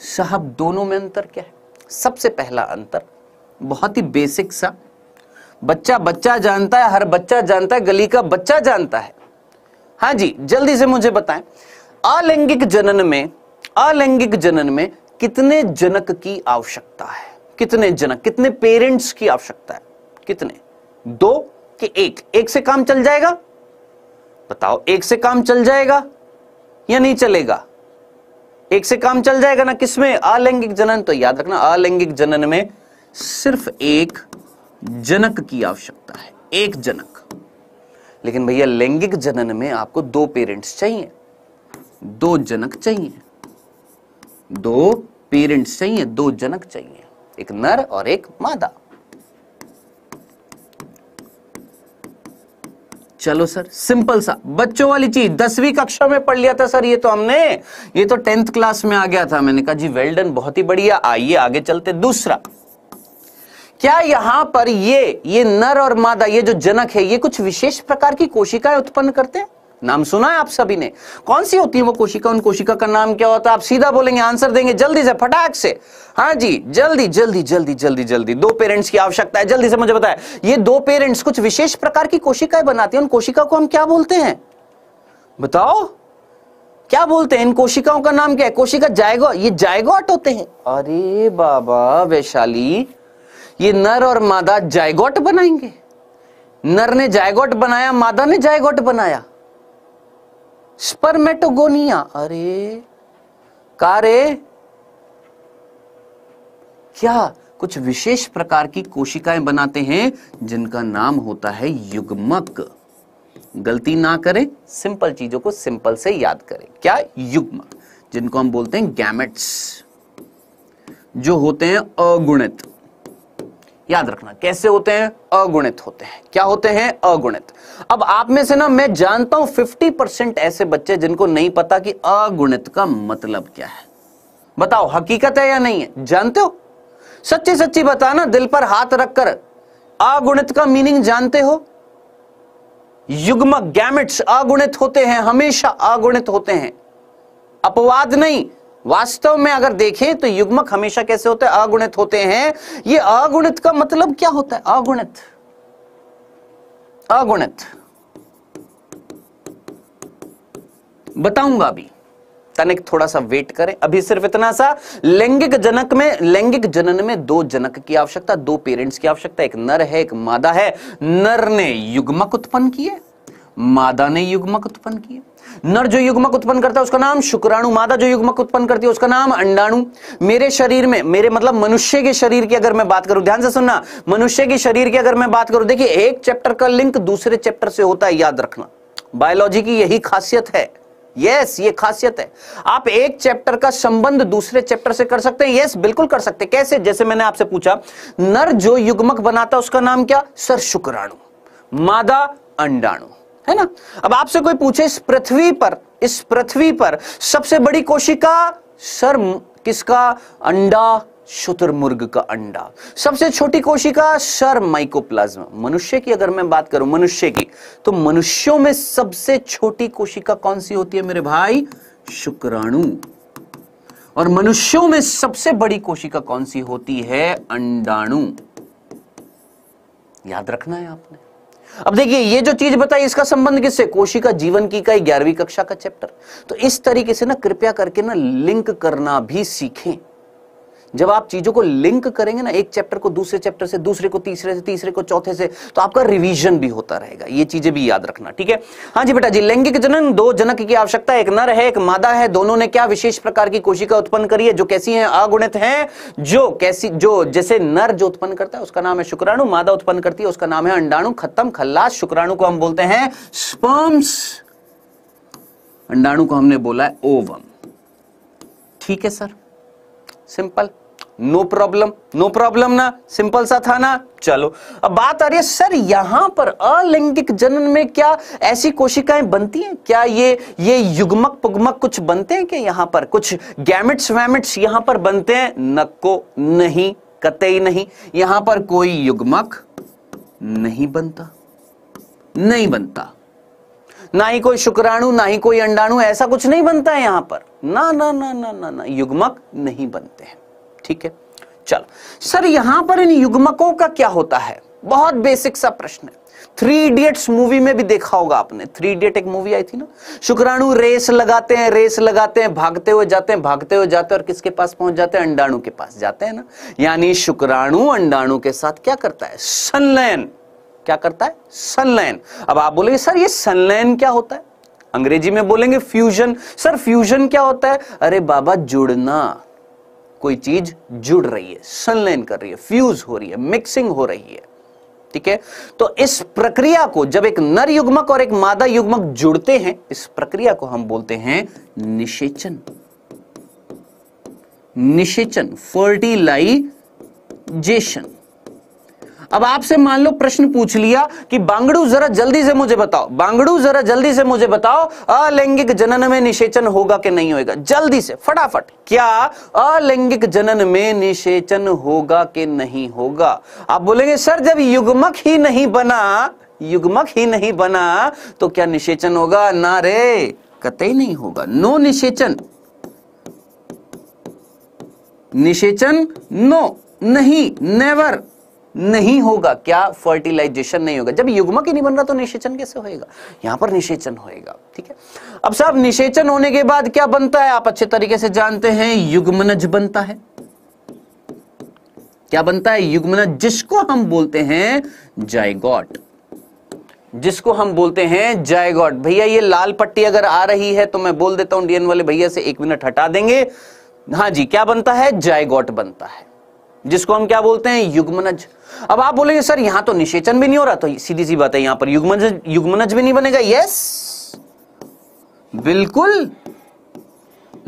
साहब? दोनों में अंतर क्या है? सबसे पहला अंतर बहुत ही बेसिक सा, बच्चा जानता है, हर बच्चा जानता है, गली का बच्चा जानता है। हाँ जी, जल्दी से मुझे बताएं, अलैंगिक जनन में कितने जनक की आवश्यकता है? कितने जनक, कितने पेरेंट्स की आवश्यकता है? कितने? 2 कि 1? 1 से काम चल जाएगा? बताओ, 1 से काम चल जाएगा या नहीं चलेगा? 1 से काम चल जाएगा ना। किसमें? अलैंगिक जनन। तो याद रखना, अलैंगिक जनन में सिर्फ 1 जनक की आवश्यकता है, 1 जनक। लेकिन भैया लैंगिक जनन में आपको 2 पेरेंट्स चाहिए, 2 जनक चाहिए, 2 पेरेंट्स चाहिए, 2 जनक चाहिए, एक नर और एक मादा। चलो सर, सिंपल सा बच्चों वाली चीज 10वीं कक्षा में पढ़ लिया था सर, ये तो हमने, ये तो 10th क्लास में आ गया था। मैंने कहा जी वेल डन, बहुत ही बढ़िया। आइए आगे चलते। दूसरा, क्या यहां पर ये नर और मादा, ये जो जनक है, ये कुछ विशेष प्रकार की कोशिकाएं उत्पन्न करते हैं? नाम सुना है आप सभी ने? कौन सी होती है वो कोशिका? उन कोशिका का नाम क्या होता है? आप सीधा बोलेंगे, आंसर देंगे जल्दी से, फटाक से। हाँ जी, जल्दी जल्दी जल्दी जल्दी जल्दी। 2 पेरेंट्स की आवश्यकता है, जल्दी से मुझे बताएं। ये 2 पेरेंट्स कुछ विशेष प्रकार की कोशिकाएं बनाती हैं। उन कोशिका को हम क्या बोलते हैं? बताओ क्या बोलते हैं? इन कोशिकाओं का नाम क्या है? कोशिका जायगोट, ये जायगोट होते हैं। अरे बाबा वैशाली, ये नर और मादा जायगोट बनाएंगे? नर ने जायगोट बनाया, मादा ने जायगोट बनाया, स्पर्मेटोगोनिया। अरे कारे, क्या कुछ विशेष प्रकार की कोशिकाएं बनाते हैं जिनका नाम होता है युग्मक। गलती ना करें, सिंपल चीजों को सिंपल से याद करें। क्या? युग्मक, जिनको हम बोलते हैं गैमेट्स, जो होते हैं अगुणित। याद रखना, कैसे होते हैं? अगुणित होते हैं। क्या होते हैं? अगुणित। अब आप में से ना, मैं जानता हूं 50% ऐसे बच्चे जिनको नहीं पता कि अगुणित का मतलब क्या है। बताओ, हकीकत है या नहीं है? जानते हो? सच्ची सच्ची बताना, दिल पर हाथ रखकर। अगुणित का मीनिंग जानते हो? युग्मक, गैमेट्स अगुणित होते हैं, हमेशा अगुणित होते हैं। अपवाद नहीं, वास्तव में अगर देखें तो युग्मक हमेशा कैसे होते हैं? अगुणित होते हैं। ये अगुणित का मतलब क्या होता है? अगुणित, अगुणित बताऊंगा अभी, तनिक थोड़ा सा वेट करें। अभी सिर्फ इतना सा, लैंगिक जनन में दो जनक की आवश्यकता, दो पेरेंट्स की आवश्यकता, एक नर है एक मादा है। नर ने युग्मक उत्पन्न किए, मादा ने युग्मक उत्पन्न किए। नर जो युग्मक उत्पन्न करता है उसका नाम शुक्राणु, मादा जो युग्मक उत्पन्न करती है उसका नाम अंडाणु। मेरे शरीर में, मेरे मतलब मनुष्य के शरीर की अगर मैं बात करूं, ध्यान से सुनना, मनुष्य के शरीर की अगर मैं बात करूं, देखिए एक चैप्टर का लिंक दूसरे चैप्टर से होता है, याद रखना। बायोलॉजी की यही खासियत है। यस, ये खासियत है। आप एक चैप्टर का संबंध दूसरे चैप्टर से कर सकते हैं। यस, बिल्कुल कर सकते हैं। कैसे? जैसे मैंने आपसे पूछा, नर जो युग्मक बनाता है उसका नाम क्या? सर शुक्राणु, मादा अंडाणु, है ना। अब आपसे कोई पूछे इस पृथ्वी पर सबसे बड़ी कोशिका, सर किसका? अंडा, शुतुरमुर्ग का अंडा। सबसे छोटी कोशिका, सर माइकोप्लाज्मा। मनुष्य की अगर मैं बात करूं, मनुष्य की, तो मनुष्यों में सबसे छोटी कोशिका कौन सी होती है मेरे भाई? शुक्राणु। और मनुष्यों में सबसे बड़ी कोशिका कौन सी होती है? अंडाणु। याद रखना है आपने। अब देखिए, ये जो चीज बताई इसका संबंध किससे? कोशिका जीवन की इकाई, 11वीं कक्षा का चैप्टर। तो इस तरीके से ना कृपया करके ना लिंक करना भी सीखें। जब आप चीजों को लिंक करेंगे ना, एक चैप्टर को दूसरे चैप्टर से, दूसरे को तीसरे से, तीसरे को चौथे से, तो आपका रिवीजन भी होता रहेगा। ये चीजें भी याद रखना, ठीक है। हाँ जी बेटा जी, लैंगिक जनन, दो जनक की आवश्यकता, एक नर है एक मादा है। दोनों ने क्या विशेष प्रकार की कोशिका उत्पन्न करी है जो कैसी है? अगुणित है। जो जैसे नर जो उत्पन्न करता है उसका नाम है शुक्राणु, मादा उत्पन्न करती है उसका नाम है अंडाणु। खत्म, खल्लास। शुक्राणु को हम बोलते हैं स्पर्म्स, अंडाणु को हमने बोला है ओवम। ठीक है sir, simple, no problem, no problem ना, सिंपल सा था ना। चलो अब बात आ रही है, सर यहां पर अलैंगिक जनन में क्या ऐसी कोशिकाएं बनती हैं? क्या ये युग्मक पुग्मक कुछ बनते हैं? क्या यहां पर कुछ गैमेट्स वैमेट्स यहां पर बनते हैं? नको नहीं, कतई नहीं। यहां पर कोई युग्मक नहीं बनता, नहीं बनता। ना ही कोई शुक्राणु, ना ही कोई अंडाणु, ऐसा कुछ नहीं बनता है यहां पर। ना ना ना ना ना ना, युग्मक नहीं बनते हैं। ठीक है, चलो सर यहां पर इन युग्मकों का क्या होता है? बहुत बेसिक सा प्रश्न है। 3 इडियट्स मूवी में भी देखा होगा आपने। 3 इडियट एक मूवी आई थी ना। शुक्राणु रेस लगाते हैं, भागते हुए जाते हैं और किसके पास पहुंच जाते हैं? अंडाणु के पास जाते हैं ना। यानी शुक्राणु अंडाणु के साथ क्या करता है? संलयन। क्या करता है? संलयन। अब आप बोलेंगे सर ये संलयन क्या होता है? अंग्रेजी में बोलेंगे फ्यूजन। सर फ्यूजन क्या होता है? अरे बाबा जुड़ना, कोई चीज जुड़ रही है, संलयन कर रही है, फ्यूज हो रही है, मिक्सिंग हो रही है। ठीक है, तो इस प्रक्रिया को जब एक नर युग्मक और एक मादा युग्मक जुड़ते हैं, इस प्रक्रिया को हम बोलते हैं निषेचन। निषेचन, फर्टिलाइजेशन। अब आपसे मान लो प्रश्न पूछ लिया कि बांगड़ू जरा जल्दी से मुझे बताओ, अलैंगिक जनन में निषेचन होगा कि नहीं होगा? जल्दी से फटाफट, क्या अलैंगिक जनन में निषेचन होगा कि नहीं होगा? आप बोलेंगे सर जब युग्मक ही नहीं बना तो क्या निषेचन होगा? ना रे, कतई नहीं होगा। नो निषेचन, नो, नहीं, नेवर, नहीं होगा। क्या? फर्टिलाइजेशन नहीं होगा। जब युग्मक ही नहीं बन रहा तो निषेचन कैसे होएगा? यहां पर निषेचन होएगा। ठीक है, अब साहब निषेचन होने के बाद क्या बनता है? आप अच्छे तरीके से जानते हैं, युग्मनज बनता है। क्या बनता है? युग्मनज, जिसको हम बोलते हैं जायगोट। भैया ये लाल पट्टी अगर आ रही है तो मैं बोल देता हूं डीएन वाले भैया से 1 मिनट हटा देंगे। हाँ जी, क्या बनता है? जायगोट बनता है, जिसको हम क्या बोलते हैं? युग्मनज। अब आप बोलेंगे सर यहां तो निषेचन भी नहीं हो रहा, तो सीधी सी बात है यहां पर युग्मनज भी नहीं बनेगा। यस, बिल्कुल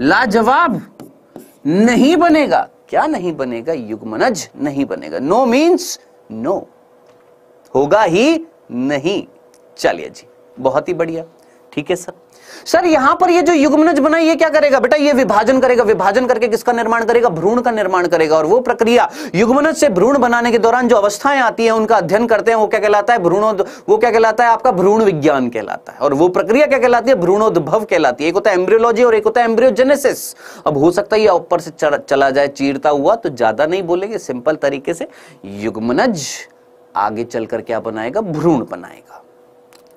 लाजवाब, नहीं बनेगा। क्या नहीं बनेगा? युग्मनज नहीं बनेगा। नो मीन्स नो, होगा ही नहीं। चलिए जी, बहुत ही बढ़िया। ठीक है सर। सर यहां पर ये जो युग्मनज बना ये क्या करेगा बेटा, ये विभाजन करेगा, विभाजन करके किसका निर्माण करेगा, भ्रूण का निर्माण करेगा। और वो प्रक्रिया युग्मनज से भ्रूण बनाने के दौरान जो अवस्थाएं आती हैं उनका अध्ययन करते हैं, वो क्या कहलाता है, वो क्या कहलाता है आपका भ्रूण विज्ञान कहलाता है। और वो प्रक्रिया क्या कहलाती है, भ्रूणोद्भव कहलाती है। एक होता है एम्ब्रियोलॉजी और एक होता है एम्ब्रियोजेनेसिस। अब हो सकता है ये ऊपर से चला जाए चीरता हुआ, तो ज्यादा नहीं बोलेंगे, सिंपल तरीके से युग्मनज आगे चलकर क्या बनाएगा, भ्रूण बनाएगा।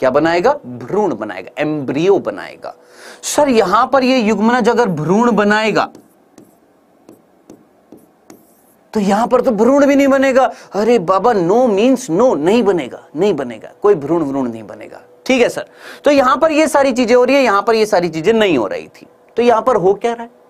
क्या बनाएगा, भ्रूण बनाएगा, एम्ब्रियो बनाएगा। सर यहां पर ये युग्मनज अगर भ्रूण बनाएगा तो यहां पर तो भ्रूण भी नहीं बनेगा। अरे बाबा, नो मींस नो, नहीं बनेगा, नहीं बनेगा, कोई भ्रूण नहीं बनेगा। ठीक है सर। तो यहां पर ये सारी चीजें हो रही है, यहां पर ये सारी चीजें नहीं हो रही थी। तो यहां पर हो क्या रहा है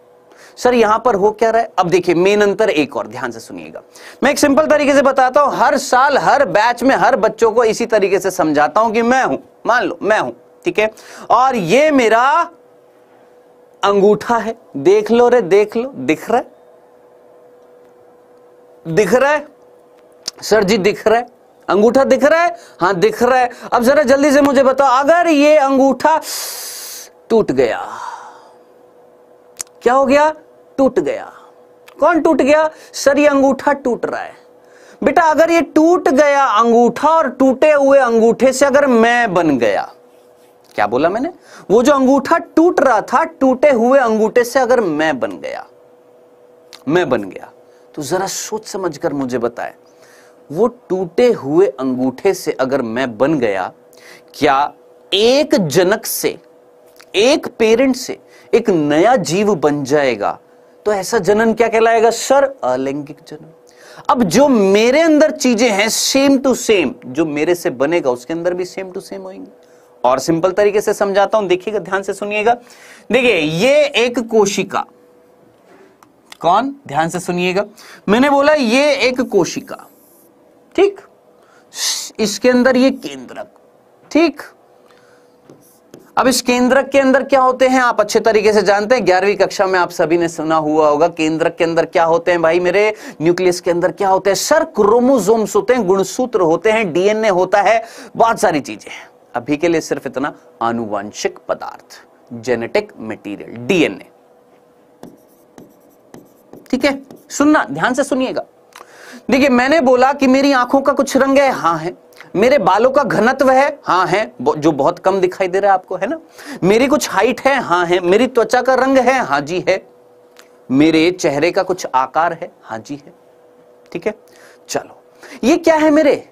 सर, यहां पर हो क्या रहा है। अब देखिए मेन अंतर एक और ध्यान से सुनिएगा, मैं एक सिंपल तरीके से बताता हूं। हर साल हर बैच में हर बच्चों को इसी तरीके से समझाता हूं कि मैं हूं, मान लो मैं हूं, ठीक है, और ये मेरा अंगूठा है, देख लो रे, देख लो, दिख रहा है, दिख रहा है सर जी, दिख रहा है, अंगूठा दिख रहा है, हाँ दिख रहा है। अब जरा जल्दी से मुझे बताओ, अगर ये अंगूठा टूट गया, क्या हो गया, टूट गया। कौन टूट गया सर, ये अंगूठा टूट रहा है। बेटा अगर ये टूट गया अंगूठा और टूटे हुए अंगूठे से अगर मैं बन गया, क्या बोला मैंने, वो जो अंगूठा टूट रहा था टूटे हुए अंगूठे से अगर मैं बन गया, मैं बन गया, तो जरा सोच समझकर मुझे बताए, वो टूटे हुए अंगूठे से अगर मैं बन गया, क्या एक जनक से, एक पेरेंट से एक नया जीव बन जाएगा, तो ऐसा जनन क्या कहलाएगा सर, अलैंगिक जनन। अब जो मेरे अंदर चीजें हैं सेम टू सेम, जो मेरे से बनेगा उसके अंदर भी सेम टू सेम होंगी। और सिंपल तरीके से समझाता हूं, देखिएगा, ध्यान से सुनिएगा। देखिए ये एक कोशिका, कौन, ध्यान से सुनिएगा, मैंने बोला ये एक कोशिका, ठीक, इसके अंदर ये केंद्रक, ठीक। अब इस केंद्रक के अंदर क्या होते हैं आप अच्छे तरीके से जानते हैं, 11वीं कक्षा में आप सभी ने सुना हुआ होगा। केंद्रक के अंदर क्या होते हैं भाई मेरे, न्यूक्लियस के अंदर क्या होते हैं सर, क्रोमोसोम्स होते हैं, गुणसूत्र होते हैं, डीएनए होता है, बहुत सारी चीजें हैं। अभी के लिए सिर्फ इतना, आनुवांशिक पदार्थ, जेनेटिक मटेरियल, डीएनए, ठीक है। सुनना, ध्यान से सुनिएगा। देखिए मैंने बोला कि मेरी आंखों का कुछ रंग है, हाँ है। मेरे बालों का घनत्व है, हाँ है, जो बहुत कम दिखाई दे रहा है आपको, है ना। मेरी कुछ हाइट है, हाँ है। मेरी त्वचा का रंग है, हाँ जी है। मेरे चेहरे का कुछ आकार है, हाँ जी है, ठीक है। चलो ये क्या है मेरे,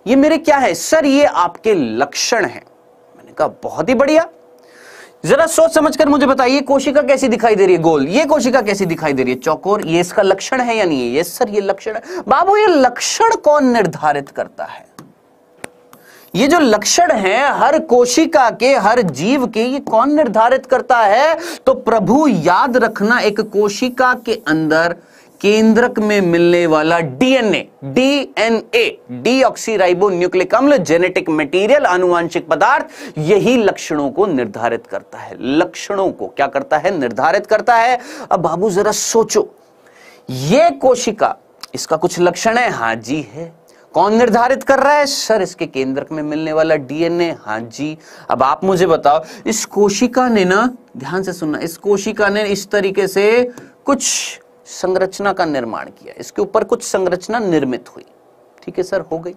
ये मेरे क्या है सर, ये आपके लक्षण है। मैंने कहा बहुत ही बढ़िया, जरा सोच समझकर मुझे बताइए, कोशिका कैसी दिखाई दे रही है, गोल, ये कोशिका कैसी दिखाई दे रही है, चौकोर, ये इसका लक्षण है या नहीं है, ये सर ये लक्षण है। बाबू ये लक्षण कौन निर्धारित करता है, ये जो लक्षण है हर कोशिका के, हर जीव के, ये कौन निर्धारित करता है, तो प्रभु याद रखना, एक कोशिका के अंदर केंद्रक में मिलने वाला डीएनए, डीएनए, डीऑक्सीराइबो न्यूक्लिक अम्ल, जेनेटिक मटेरियल, आनुवांशिक पदार्थ, यही लक्षणों को निर्धारित करता है। लक्षणों को क्या करता है, निर्धारित करता है। अब बाबू जरा सोचो, ये कोशिका, इसका कुछ लक्षण है, हाँ जी है। कौन निर्धारित कर रहा है सर, इसके केंद्रक में मिलने वाला डीएनए, हाँ जी। अब आप मुझे बताओ, इस कोशिका ने ना, ध्यान से सुनना, इस कोशिका ने इस तरीके से कुछ संरचना का निर्माण किया, इसके ऊपर कुछ संरचना निर्मित हुई, ठीक है सर, हो गई।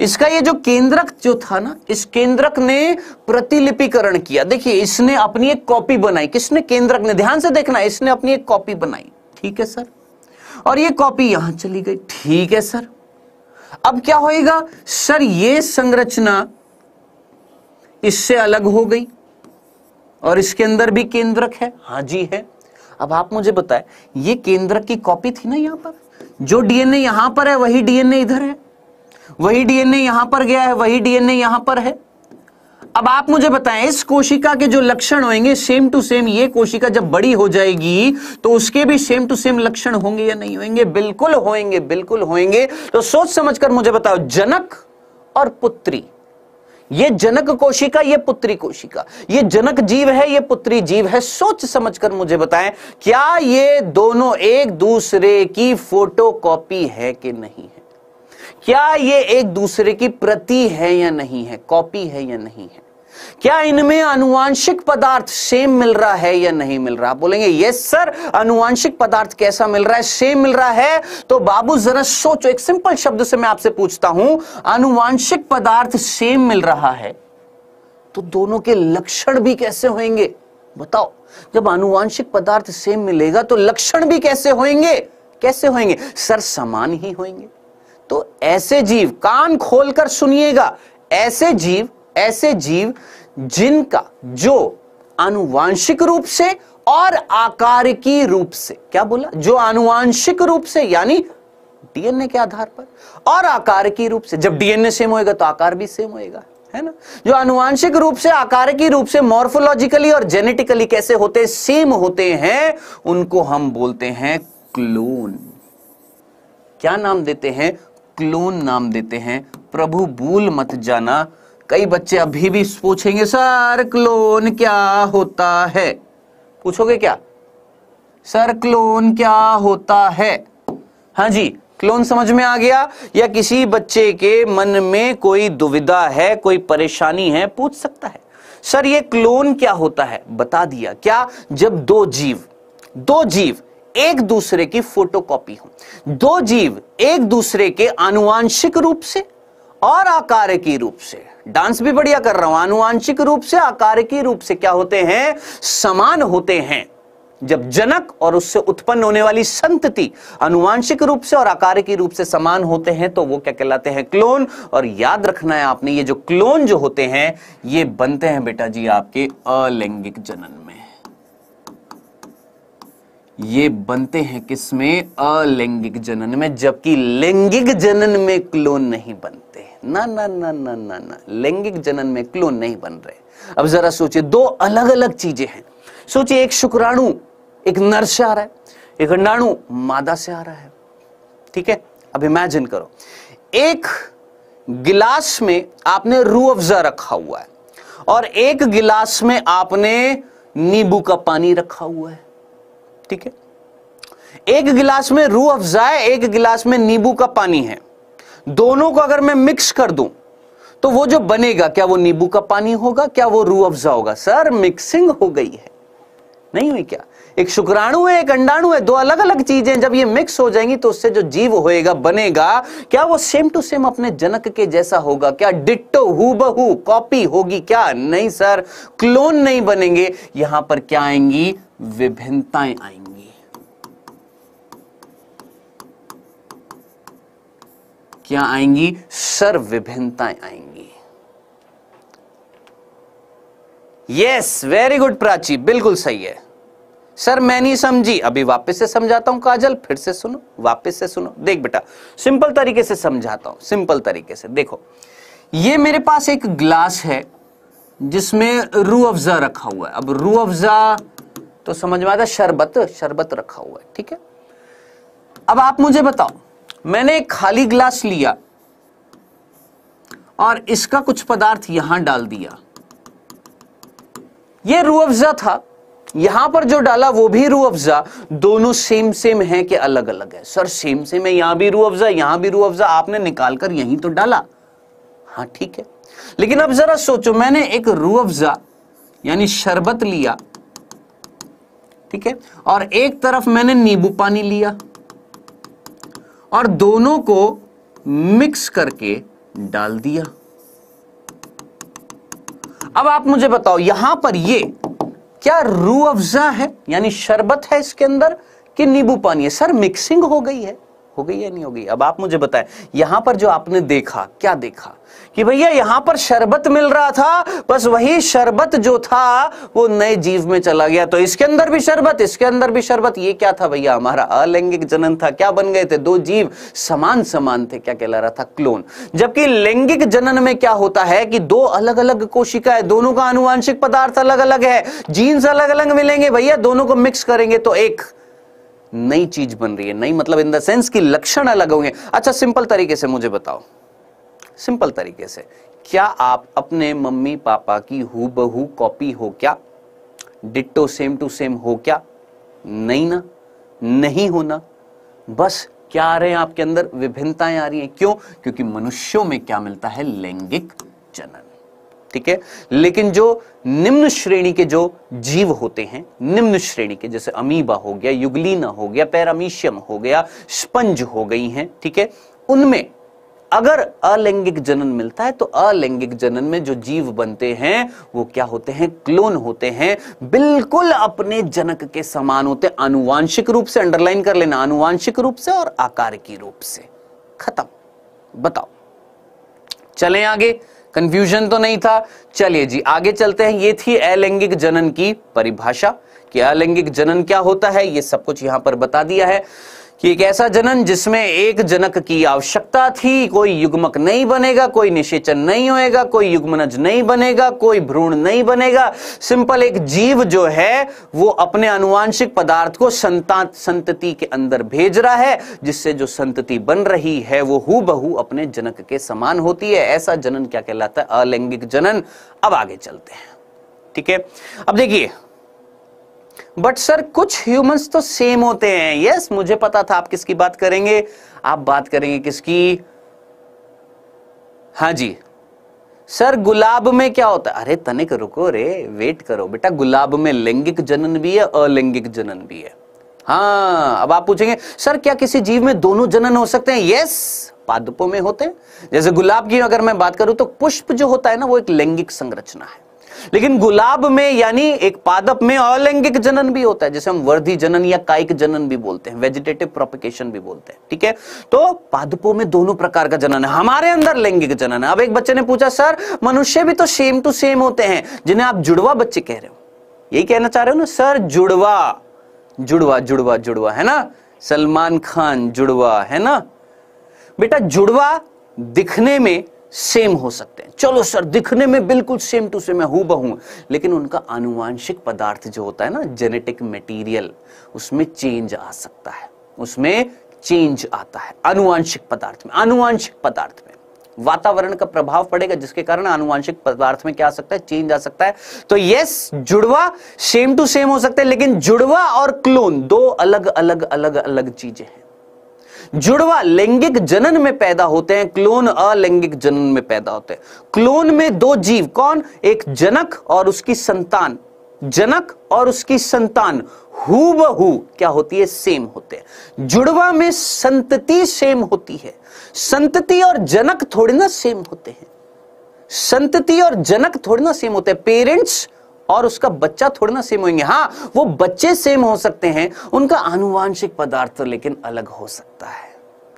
इसका ये जो केंद्रक जो था ना, इस केंद्रक ने प्रतिलिपिकरण किया। देखिए इसने अपनी एक कॉपी बनाई, किसने, केंद्रक ने, ध्यान से देखना, इसने अपनी एक कॉपी बनाई, ठीक है सर, और ये कॉपी यहां चली गई, ठीक है सर। अब क्या होएगा सर, ये संरचना इससे अलग हो गई और इसके अंदर भी केंद्रक है, हाँ जी है। अब आप मुझे बताएं, ये केंद्रक की कॉपी थी ना, यहां पर जो डीएनए यहां पर है वही डीएनए इधर है, वही डीएनए यहां पर गया है, वही डीएनए यहां पर है। अब आप मुझे बताएं, इस कोशिका के जो लक्षण होंगे सेम टू सेम, ये कोशिका जब बड़ी हो जाएगी तो उसके भी सेम टू सेम लक्षण होंगे या नहीं होंगे, बिल्कुल होंगे, बिल्कुल होंगे। तो सोच समझकर मुझे बताओ, जनक और पुत्री, ये जनक कोशिका, ये पुत्री कोशिका, ये जनक जीव है, ये पुत्री जीव है। सोच समझकर मुझे बताएं, क्या ये दोनों एक दूसरे की फोटोकॉपी है कि नहीं है, क्या ये एक दूसरे की प्रति है या नहीं है, कॉपी है या नहीं है। क्या इनमें आनुवांशिक पदार्थ सेम मिल रहा है या नहीं मिल रहा? बोलेंगे यस सर, आनुवांशिक पदार्थ कैसा मिल रहा है? सेम मिल रहा है। तो बाबू जरा सोचो, एक सिंपल शब्द से मैं आपसे पूछता हूं, आनुवांशिक पदार्थ सेम मिल रहा है तो दोनों के लक्षण भी कैसे होंगे? बताओ, जब आनुवांशिक पदार्थ सेम मिलेगा तो लक्षण भी कैसे होंगे? कैसे होंगे सर? समान ही होंगे। तो ऐसे जीव, कान खोलकर सुनिएगा, ऐसे जीव जिनका जो आनुवांशिक रूप से और आकारिकी रूप से, क्या बोला? जो आनुवांशिक रूप से यानी डीएनए के आधार पर और आकारिकी रूप से, जब डीएनए सेम होएगा तो आकार भी सेम होएगा, है ना? जो आनुवांशिक रूप से, आकारिकी रूप से, मॉर्फोलॉजिकली और जेनेटिकली कैसे होते, सेम होते हैं, उनको हम बोलते हैं क्लोन। क्या नाम देते हैं? क्लोन नाम देते हैं। प्रभु भूल मत जाना, कई बच्चे अभी भी पूछेंगे सर क्लोन क्या होता है? पूछोगे क्या सर क्लोन क्या होता है? हाँ जी, क्लोन समझ में आ गया? या किसी बच्चे के मन में कोई दुविधा है, कोई परेशानी है, पूछ सकता है सर ये क्लोन क्या होता है? बता दिया। क्या? जब दो जीव एक दूसरे की फोटोकॉपी हो, दो जीव एक दूसरे के आनुवांशिक रूप से और आकारिकी रूप से, डांस भी बढ़िया कर रहा हूं, आनुवांशिक रूप से, आकारिकी रूप से क्या होते हैं? समान होते हैं। जब जनक और उससे उत्पन्न होने वाली संतति आनुवांशिक रूप से और आकारिकी रूप से समान होते हैं तो वो क्या कहलाते हैं? क्लोन। और याद रखना है आपने, ये जो क्लोन जो होते हैं ये बनते हैं बेटा जी आपके अलैंगिक जनन में। ये बनते हैं किसमें? अलैंगिक जनन में, जबकि लैंगिक जनन में क्लोन नहीं बनते। ना ना ना ना ना ना, लैंगिक जनन में क्लोन नहीं बन रहे। अब जरा सोचिए, दो अलग अलग चीजें हैं। सोचिए, एक शुक्राणु एक नर से आ रहा है, एक अंडाणु मादा से आ रहा है, ठीक है? अब इमेजिन करो, एक गिलास में आपने रूह अफ़ज़ा रखा हुआ है और एक गिलास में आपने नींबू का पानी रखा हुआ है, ठीक है? एक गिलास में रूह अफ़ज़ा है, एक गिलास में नींबू का पानी है। दोनों को अगर मैं मिक्स कर दूं तो वो जो बनेगा, क्या वो नींबू का पानी होगा, क्या वो रूह अफ़ज़ा होगा? सर मिक्सिंग हो गई है, नहीं हुई क्या? एक शुक्राणु है, एक अंडाणु है, दो अलग अलग चीजें जब ये मिक्स हो जाएंगी तो उससे जो जीव होएगा, बनेगा, क्या वो सेम टू सेम अपने जनक के जैसा होगा? क्या डिट्टो, हूबहू कॉपी होगी? क्या नहीं सर, क्लोन नहीं बनेंगे। यहां पर क्या आएंगी? विभिन्नताएं आएंगी। क्या आएंगी सर? विभिन्नताएं आएंगी। यस, वेरी गुड प्राची, बिल्कुल सही है सर, मैं नहीं समझी। अभी वापस से समझाता हूं काजल, फिर से सुनो, वापस से सुनो। देख बेटा, सिंपल तरीके से समझाता हूं, सिंपल तरीके से देखो। ये मेरे पास एक ग्लास है जिसमें रूह अफ़ज़ा रखा हुआ है। अब रूह अफ़ज़ा तो समझ में आता, शरबत रखा हुआ है, ठीक है? अब आप मुझे बताओ, मैंने एक खाली ग्लास लिया और इसका कुछ पदार्थ यहां डाल दिया, ये रूह अफ़ज़ा था, यहां पर जो डाला वो भी रूह अफ़ज़ा, दोनों सेम है कि अलग अलग है? सर सेम है, यहां भी रूह अफ़ज़ा, यहां भी रूह अफ़ज़ा, आपने निकालकर यहीं तो डाला, हाँ ठीक है। लेकिन अब जरा सोचो, मैंने एक रूह अफ़ज़ा यानी शरबत लिया, ठीक है, और एक तरफ मैंने नींबू पानी लिया और दोनों को मिक्स करके डाल दिया। अब आप मुझे बताओ, यहां पर ये क्या रूह अफ़ज़ा है यानी शरबत है इसके अंदर, कि नींबू पानी है? सर मिक्सिंग हो गई है नहीं हो गई? अब आप मुझे बताएं, यहां पर जो आपने देखा, क्या देखा कि भैया यहां पर शरबत मिल रहा था, बस वही शरबत जो था वो नए जीव में चला गया, तो इसके अंदर भी शरबत, इसके अंदर भी शरबत। ये क्या था भैया? हमारा अलैंगिक जनन था। क्या बन गए थे? दो जीव समान थे, क्या कहला रहा था? क्लोन। जबकि लैंगिक जनन में क्या होता है कि दो अलग अलग कोशिकाएं, दोनों का आनुवांशिक पदार्थ अलग अलग है, जीन्स अलग अलग मिलेंगे भैया, दोनों को मिक्स करेंगे तो एक नई चीज बन रही है। नई मतलब इन द सेंस कि लक्षण अलग होंगे। अच्छा, सिंपल तरीके से मुझे बताओ, सिंपल तरीके से, क्या आप अपने मम्मी पापा की हूबहू कॉपी हो क्या? डिट्टो सेम टू सेम हो क्या? नहीं ना, नहीं होना। बस क्या आ रहे हैं आपके अंदर? विभिन्नताएं आ रही हैं। क्यों? क्योंकि मनुष्यों में क्या मिलता है? लैंगिक जनन। ठीक है। लेकिन जो निम्न श्रेणी के जो जीव होते हैं, निम्न श्रेणी के, जैसे अमीबा हो गया, युगलीना हो गया, पैरामीशियम हो गया, स्पंज हो गई हैं, ठीक है, उनमें अगर अलैंगिक जनन मिलता है तो अलैंगिक जनन में जो जीव बनते हैं वो क्या होते हैं, क्लोन होते हैं, बिल्कुल अपने जनक के समान होते हैं, आनुवांशिक रूप से, अंडरलाइन कर लेना, आनुवांशिक रूप से और आकारिकी रूप से। खत्म। बताओ, चलें आगे, कंफ्यूजन तो नहीं था। चलिए जी आगे चलते हैं। ये थी अलैंगिक जनन की परिभाषा कि अलैंगिक जनन क्या होता है, ये सब कुछ यहां पर बता दिया है कि एक ऐसा जनन जिसमें एक जनक की आवश्यकता थी, कोई युग्मक नहीं बनेगा, कोई निषेचन नहीं होएगा, कोई युग्मनज नहीं बनेगा, कोई भ्रूण नहीं बनेगा, सिंपल एक जीव जो है वो अपने आनुवांशिक पदार्थ को संतति के अंदर भेज रहा है, जिससे जो संतति बन रही है वो हूबहू अपने जनक के समान होती है। ऐसा जनन क्या कहलाता है, अलैंगिक जनन। अब आगे चलते हैं, ठीक है। अब देखिए, बट सर कुछ ह्यूमंस तो सेम होते हैं। यस, मुझे पता था आप किसकी बात करेंगे, आप बात करेंगे किसकी, हाँ जी सर गुलाब में क्या होता है। अरे तनिक रुको रे, वेट करो बेटा, गुलाब में लैंगिक जनन भी है, अलैंगिक जनन भी है। हाँ, अब आप पूछेंगे सर क्या किसी जीव में दोनों जनन हो सकते हैं। यस, पादपों में होते हैं। जैसे गुलाब की अगर मैं बात करूं तो पुष्प जो होता है ना वो एक लैंगिक संरचना है, लेकिन गुलाब में यानी एक पादप में अलैंगिक जनन भी होता है, जैसे हम वर्धी जनन या कायिक जनन भी बोलते हैं, वेजिटेटिव प्रोपेगेशन भी बोलते हैं, ठीक है। तो पादपों में दोनों प्रकार का जनन है, हमारे अंदर लैंगिक जनन है। अब एक बच्चे ने पूछा सर मनुष्य भी तो सेम टू सेम होते हैं, जिन्हें आप जुड़वा बच्चे कह रहे हो, यही कहना चाह रहे हो ना सर। जुड़वा जुड़वा जुड़वा जुड़वा है ना, सलमान खान जुड़वा है ना बेटा। जुड़वा दिखने में सेम हो सकते हैं, चलो सर दिखने में बिल्कुल सेम टू सेम है, हूबहू, लेकिन उनका आनुवांशिक पदार्थ जो होता है ना, जेनेटिक मटेरियल, उसमें चेंज आ सकता है, उसमें चेंज आता है आनुवांशिक पदार्थ में। आनुवांशिक पदार्थ में वातावरण का प्रभाव पड़ेगा, जिसके कारण आनुवांशिक पदार्थ में क्या आ सकता है, चेंज आ सकता है। तो यस, जुड़वा सेम टू सेम हो सकते हैं, लेकिन जुड़वा और क्लोन दो अलग अलग अलग अलग चीजें हैं। जुड़वा लैंगिक जनन में पैदा होते हैं, क्लोन अलैंगिक जनन में पैदा होते हैं। क्लोन में दो जीव, कौन, एक जनक और उसकी संतान, जनक और उसकी संतान हूबहू क्या होती है, सेम होते हैं। जुड़वा में संतति सेम होती है, संतति और जनक थोड़े ना सेम होते हैं, संतति और जनक थोड़े ना सेम होते हैं, पेरेंट्स और उसका बच्चा थोड़ा ना सेम होंगे। हाँ, वो बच्चे सेम हो सकते हैं, उनका आनुवांशिक पदार्थ लेकिन अलग हो सकता है,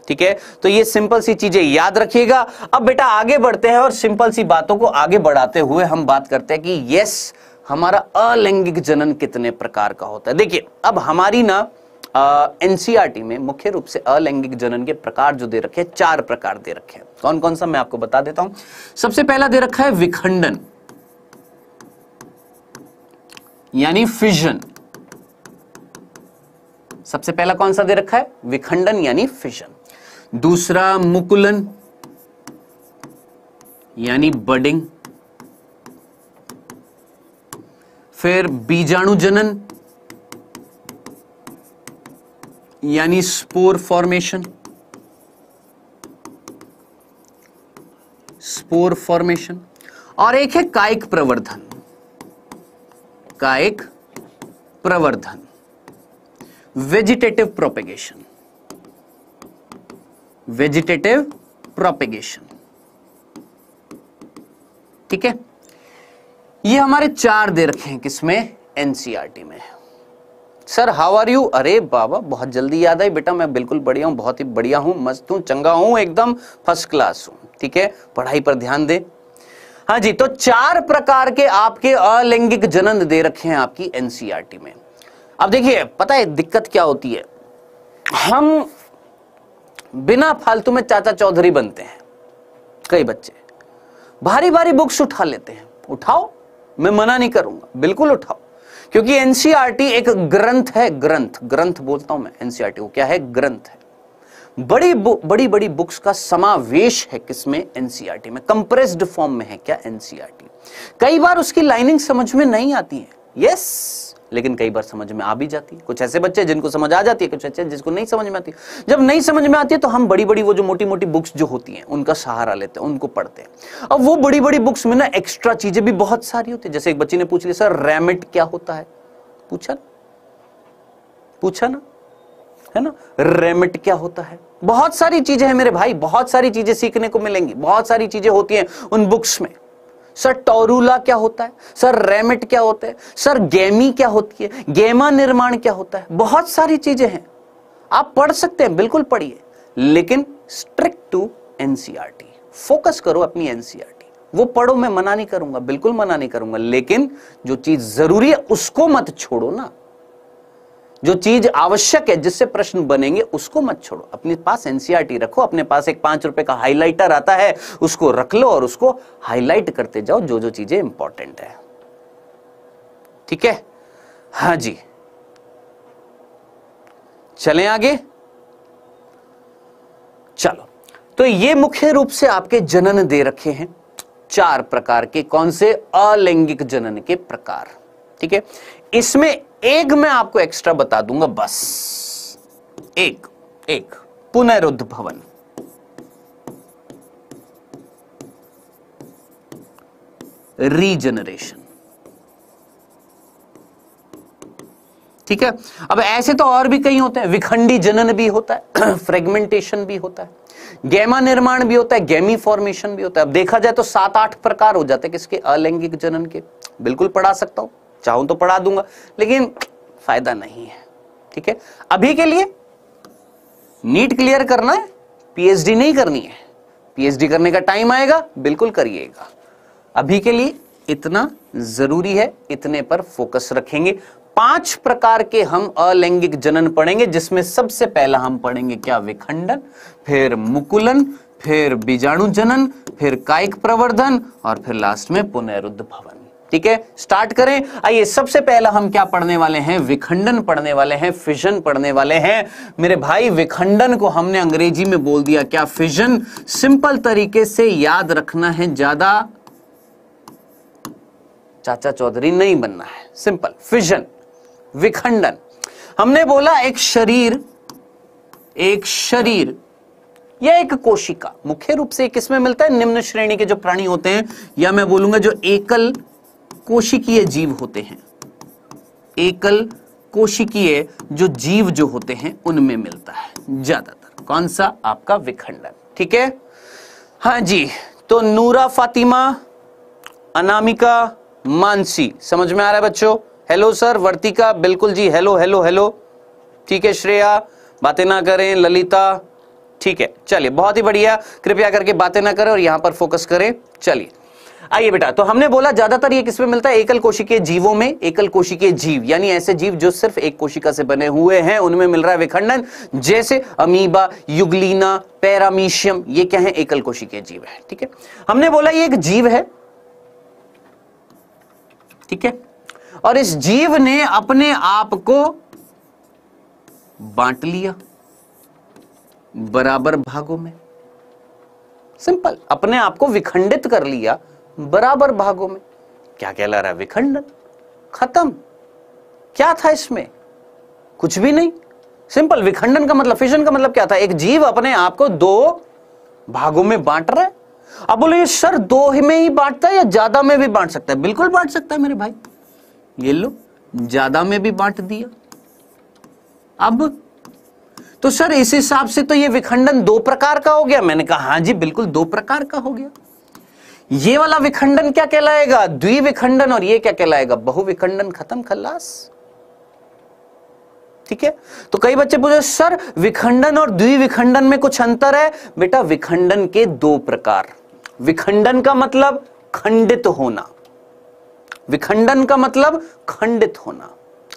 ठीक है। तो ये सिंपल सी चीजें याद रखिएगा। अब बेटा आगे बढ़ते हैं और सिंपल सी बातों को आगे बढ़ाते हुए हम बात करते हैं कि यस, हमारा अलैंगिक जनन कितने प्रकार का होता है। देखिए, अब हमारी ना एनसीईआरटी में मुख्य रूप से अलैंगिक जनन के प्रकार जो दे रखे हैं, 4 प्रकार दे रखे हैं। कौन कौन सा मैं आपको बता देता हूं। सबसे पहला दे रखा है विखंडन, यानी फिजन। सबसे पहला कौन सा दे रखा है, विखंडन यानी फिजन। दूसरा मुकुलन यानी बडिंग। फिर बीजाणु जनन यानी स्पोर फॉर्मेशन, स्पोर फॉर्मेशन। और एक है कायिक प्रवर्धन, कायिक प्रवर्धन, वेजिटेटिव प्रोपेगेशन, वेजिटेटिव प्रोपेगेशन, ठीक है। ये हमारे 4 दे रखे हैं, किसमें, एनसीईआरटी में। सर हाउ आर यू, अरे बाबा बहुत जल्दी याद आई बेटा, मैं बिल्कुल बढ़िया हूं, बहुत ही बढ़िया हूं, मस्त हूं, चंगा हूं, एकदम फर्स्ट क्लास हूं, ठीक है। पढ़ाई पर ध्यान दे। हाँ जी, तो 4 प्रकार के आपके अलैंगिक जनन दे रखे हैं आपकी एनसीईआरटी में। अब देखिए, पता है दिक्कत क्या होती है, हम बिना फालतू में चाचा चौधरी बनते हैं। कई बच्चे भारी भारी बुक्स उठा लेते हैं, उठाओ, मैं मना नहीं करूंगा, बिल्कुल उठाओ, क्योंकि एनसीईआरटी एक ग्रंथ है, ग्रंथ, ग्रंथ बोलता हूं मैं एनसीईआरटी को, क्या है, ग्रंथ है। बड़ी बड़ी बुक्स का समावेश है, किसमें, एनसीईआरटी में, कंप्रेस्ड फॉर्म में है क्या, एनसीईआरटी। कई बार उसकी लाइनिंग समझ में नहीं आती है, यस, लेकिन कई बार समझ में आ भी जाती है। कुछ ऐसे बच्चे जिनको समझ आ जाती है, कुछ ऐसे जिसको नहीं समझ में आती। जब नहीं समझ में आती है तो हम बड़ी बड़ी वो जो मोटी मोटी बुक्स जो होती हैं उनका सहारा लेते हैं, उनको पढ़ते हैं। अब वो बड़ी बड़ी बुक्स में ना एक्स्ट्रा चीजें भी बहुत सारी होती है। जैसे एक बच्ची ने पूछ लिया, सर रैमिट क्या होता है? पूछा ना, है ना, रैमिट क्या होता है? बहुत सारी चीजें हैं मेरे भाई, बहुत सारी चीजें सीखने को मिलेंगी, बहुत सारी चीजें होती हैं उन बुक्स में। सर टोरूला क्या होता है? सर रैमिट क्या होता है? सर गैमी क्या होती है? गैमा निर्माण क्या होता है? बहुत सारी चीजें हैं, आप पढ़ सकते हैं, बिल्कुल पढ़िए, लेकिन स्ट्रिक्ट टू एनसीईआरटी। फोकस करो अपनी एनसीईआरटी, वो पढ़ो, मैं मना नहीं करूंगा, बिल्कुल मना नहीं करूंगा, लेकिन जो चीज जरूरी है उसको मत छोड़ो ना। जो चीज आवश्यक है, जिससे प्रश्न बनेंगे, उसको मत छोड़ो। अपने पास एनसीईआरटी रखो, अपने पास एक 5 रुपए का हाइलाइटर आता है, उसको रख लो और उसको हाईलाइट करते जाओ जो जो चीजें इंपॉर्टेंट है। ठीक है, हाँ जी, चलें आगे। चलो, तो ये मुख्य रूप से आपके जनन दे रखे हैं 4 प्रकार के। कौन से? अलैंगिक जनन के प्रकार। ठीक है, इसमें एक मैं आपको एक्स्ट्रा बता दूंगा, बस एक पुनरुद्भवन। रीजनरेशन। ठीक है, अब ऐसे तो और भी कई होते हैं। विखंडी जनन भी होता है, फ्रेगमेंटेशन भी होता है, गैमा निर्माण भी होता है, गैमी फॉर्मेशन भी होता है। अब देखा जाए तो 7-8 प्रकार हो जाते हैं किसके? अलैंगिक जनन के। बिल्कुल पढ़ा सकता हूं, चाहूं तो पढ़ा दूंगा, लेकिन फायदा नहीं है। ठीक है, अभी के लिए नीट क्लियर करना है, पीएचडी नहीं करनी है। पीएचडी करने का टाइम आएगा, बिल्कुल करिएगा। अभी के लिए इतना जरूरी है, इतने पर फोकस रखेंगे। 5 प्रकार के हम अलैंगिक जनन पढ़ेंगे, जिसमें सबसे पहला हम पढ़ेंगे क्या? विखंडन, फिर मुकुलन, फिर बीजाणु जनन, फिर कायिक प्रवर्धन और फिर लास्ट में पुनरुद्भवन। ठीक है, स्टार्ट करें। आइए, सबसे पहला हम क्या पढ़ने वाले हैं? विखंडन पढ़ने वाले हैं, फिजन पढ़ने वाले हैं। मेरे भाई, विखंडन को हमने अंग्रेजी में बोल दिया क्या? फिजन। सिंपल तरीके से याद रखना है, ज्यादा चाचा चौधरी नहीं बनना है। सिंपल, फिजन, विखंडन। हमने बोला एक शरीर या एक कोशिका, मुख्य रूप से किसमें मिलता है? निम्न श्रेणी के जो प्राणी होते हैं, या मैं बोलूंगा जो एकल कोशिकीय जीव होते हैं, एकल कोशिकीय जो जीव जो होते हैं उनमें मिलता है ज्यादातर। कौन सा? आपका विखंडन। ठीक है, हाँ जी। तो नूरा फातिमा, अनामिका, मानसी, समझ में आ रहा है बच्चों? Hello sir. वर्तिका, बिल्कुल जी, हेलो हेलो हेलो। ठीक है, श्रेया, बातें ना करें। ललिता, ठीक है, चलिए, बहुत ही बढ़िया। कृपया करके बातें ना करें और यहां पर फोकस करें। चलिए, आइए बेटा, तो हमने बोला ज्यादातर ये किसमें मिलता है? एकल कोशिकीय जीवों में। एकल कोशिकीय जीव यानी ऐसे जीव जो सिर्फ एक कोशिका से बने हुए हैं, उनमें मिल रहा है विखंडन। जैसे अमीबा, युगलीना, पैरामीशियम, ये क्या है? एकल कोशिकीय जीव है। ठीक है, हमने बोला ये एक जीव है। ठीक है, और इस जीव ने अपने आप को बांट लिया बराबर भागों में। सिंपल, अपने आप को विखंडित कर लिया बराबर भागों में। क्या कहला रहा है? विखंडन। खत्म। क्या था इसमें? कुछ भी नहीं। सिंपल, विखंडन का मतलब, फिजन का मतलब क्या था? एक जीव अपने आप को 2 भागों में बांट रहा है। अब बोले सर 2 में ही बांटता है या ज्यादा में भी बांट सकता है? बिल्कुल बांट सकता है मेरे भाई। ये लो, ज्यादा में भी बांट दिया। अब तो सर इस हिसाब से तो ये विखंडन 2 प्रकार का हो गया। मैंने कहा हां जी, बिल्कुल 2 प्रकार का हो गया। ये वाला विखंडन क्या कहलाएगा? द्विविखंडन। और ये क्या कहलाएगा? बहुविखंडन। खत्म, खल्लास। ठीक है, तो कई बच्चे पूछे सर विखंडन और द्विविखंडन में कुछ अंतर है? बेटा, विखंडन के 2 प्रकार। विखंडन का मतलब खंडित होना। विखंडन का मतलब खंडित होना,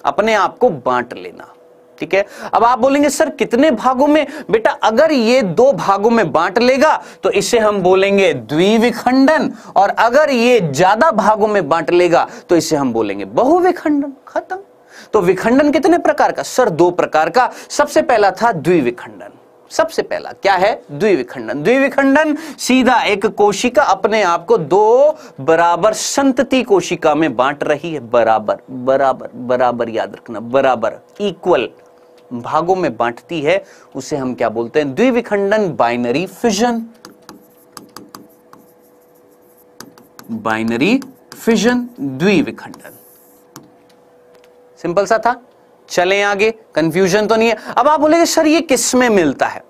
अपने आप को बांट लेना। ठीक है, अब आप बोलेंगे सर कितने भागों में? बेटा, अगर ये 2 भागों में बांट लेगा तो इसे हम बोलेंगे द्विविखंडन, और अगर ये ज्यादा भागों में बांट लेगा तो इसे हम बोलेंगे बहुविखंडन। खत्म। तो विखंडन कितने प्रकार का? सर 2 प्रकार का। सबसे पहला था द्विविखंडन। सबसे पहला क्या है? द्विविखंडन। द्विविखंडन सीधा एक कोशिका अपने आप को दो बराबर संतति कोशिका में बांट रही है, बराबर बराबर बराबर, याद रखना, बराबर इक्वल भागों में बांटती है, उसे हम क्या बोलते हैं? द्विविखंडन, बाइनरी फिजन। बाइनरी फिजन, द्विविखंडन। सिंपल सा था। चलें आगे, कंफ्यूजन तो नहीं है। अब आप बोलेंगे सर ये किस में मिलता है?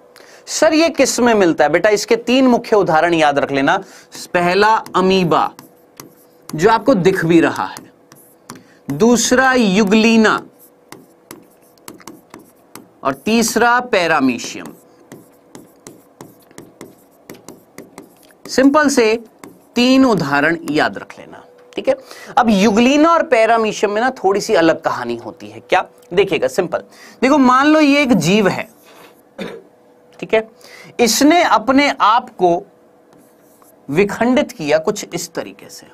सर ये किस में मिलता है? बेटा इसके तीन मुख्य उदाहरण याद रख लेना। पहला अमीबा, जो आपको दिख भी रहा है, दूसरा युगलीना, और तीसरा पैरामीशियम। सिंपल से तीन उदाहरण याद रख लेना, ठीक है। अब युगलीना और पैरामीशियम में ना थोड़ी सी अलग कहानी होती है। क्या? देखिएगा, सिंपल देखो, मान लो ये एक जीव है, ठीक है, इसने अपने आप को विखंडित किया कुछ इस तरीके से।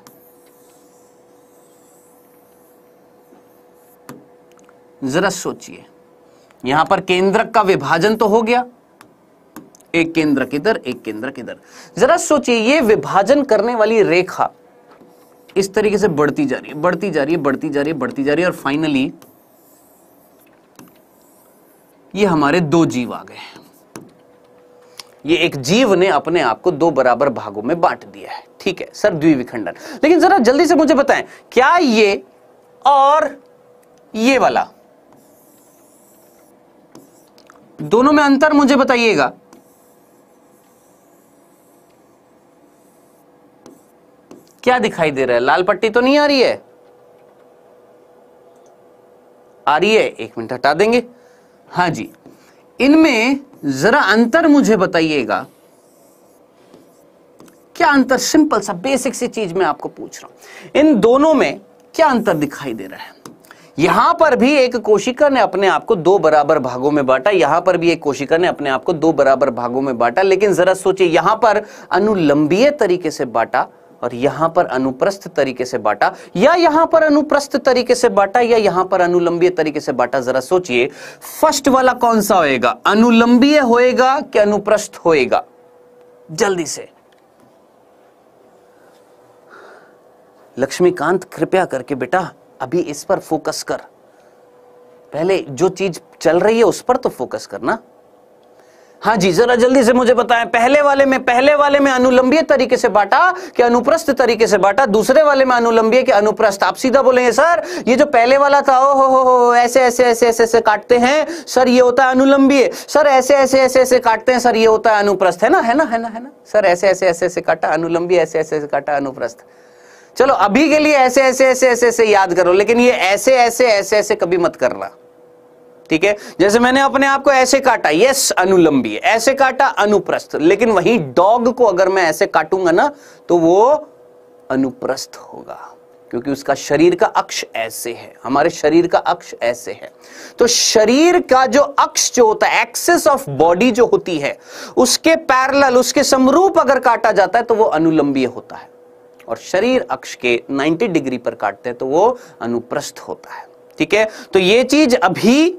जरा सोचिए, यहां पर केंद्रक का विभाजन तो हो गया, एक केंद्रक इधर, एक केंद्रक इधर। जरा सोचिए, ये विभाजन करने वाली रेखा इस तरीके से बढ़ती जा रही है, बढ़ती जा रही है, बढ़ती जा रही है, बढ़ती जा रही है, और फाइनली ये हमारे दो जीव आ गए। ये एक जीव ने अपने आप को दो बराबर भागों में बांट दिया है, ठीक है सर, द्विविखंडन। लेकिन जरा जल्दी से मुझे बताएं, क्या ये और ये वाला, दोनों में अंतर मुझे बताइएगा। क्या दिखाई दे रहा है? लाल पट्टी तो नहीं आ रही है? आ रही है? एक मिनट हटा देंगे। हाँ जी, इनमें जरा अंतर मुझे बताइएगा, क्या अंतर? सिंपल सा बेसिक सी चीज मैं आपको पूछ रहा हूं, इन दोनों में क्या अंतर दिखाई दे रहा है? यहां पर भी एक कोशिका ने अपने आप को दो बराबर भागों में बांटा, यहां पर भी एक कोशिका ने अपने आप को दो बराबर भागों में बांटा, लेकिन जरा सोचिए, यहां पर अनुलंबीय तरीके से बांटा और यहां पर अनुप्रस्थ तरीके से बांटा, या यहां पर अनुप्रस्थ तरीके से बांटा, या यहां पर अनुलंबीय तरीके से बांटा। जरा सोचिए, फर्स्ट वाला कौन सा होएगा? अनुलंबीय होएगा कि अनुप्रस्थ होएगा? जल्दी से लक्ष्मीकांत, कृपया करके बेटा अभी इस पर फोकस कर, पहले जो चीज चल रही है उस पर तो फोकस करना। हाँ जी, जरा जल्दी से मुझे बताएं, पहले वाले में अनुलंबीय तरीके से बांटा कि अनुप्रस्थ तरीके से बांटा, दूसरे वाले में अनुलंबीय कि अनुप्रस्थ? आप सीधा बोलेंगे सर ये जो पहले वाला था, ओ हो ऐसे ऐसे ऐसे ऐसे ऐसे काटते हैं सर, ये होता है अनुलंबीय। सर ऐसे ऐसे ऐसे ऐसे काटते हैं सर, ये होता है अनुप्रस्थ। है ना, है ना, है ना, है ना सर, ऐसे ऐसे ऐसे ऐसे काटा अनुलंबीय, ऐसे ऐसे ऐसे काटा अनुप्रस्थ। चलो अभी के लिए ऐसे ऐसे ऐसे ऐसे ऐसे याद करो, लेकिन ये ऐसे ऐसे ऐसे ऐसे कभी मत करना, ठीक है। जैसे मैंने अपने आप को ऐसे काटा, यस अनुलंबीय, ऐसे काटा अनुप्रस्थ, लेकिन वही डॉग को अगर मैं ऐसे काटूंगा ना तो वो अनुप्रस्थ होगा, क्योंकि उसका शरीर का अक्ष ऐसे है, हमारे शरीर का अक्ष ऐसे है। तो शरीर का जो अक्ष जो होता है, एक्सिस ऑफ बॉडी जो होती है, उसके पैरेलल, उसके समरूप अगर काटा जाता है तो वो अनुलंबीय होता है, और शरीर अक्ष के 90 डिग्री पर काटते हैं तो वो अनुप्रस्थ होता है, ठीक है। तो ये चीज अभी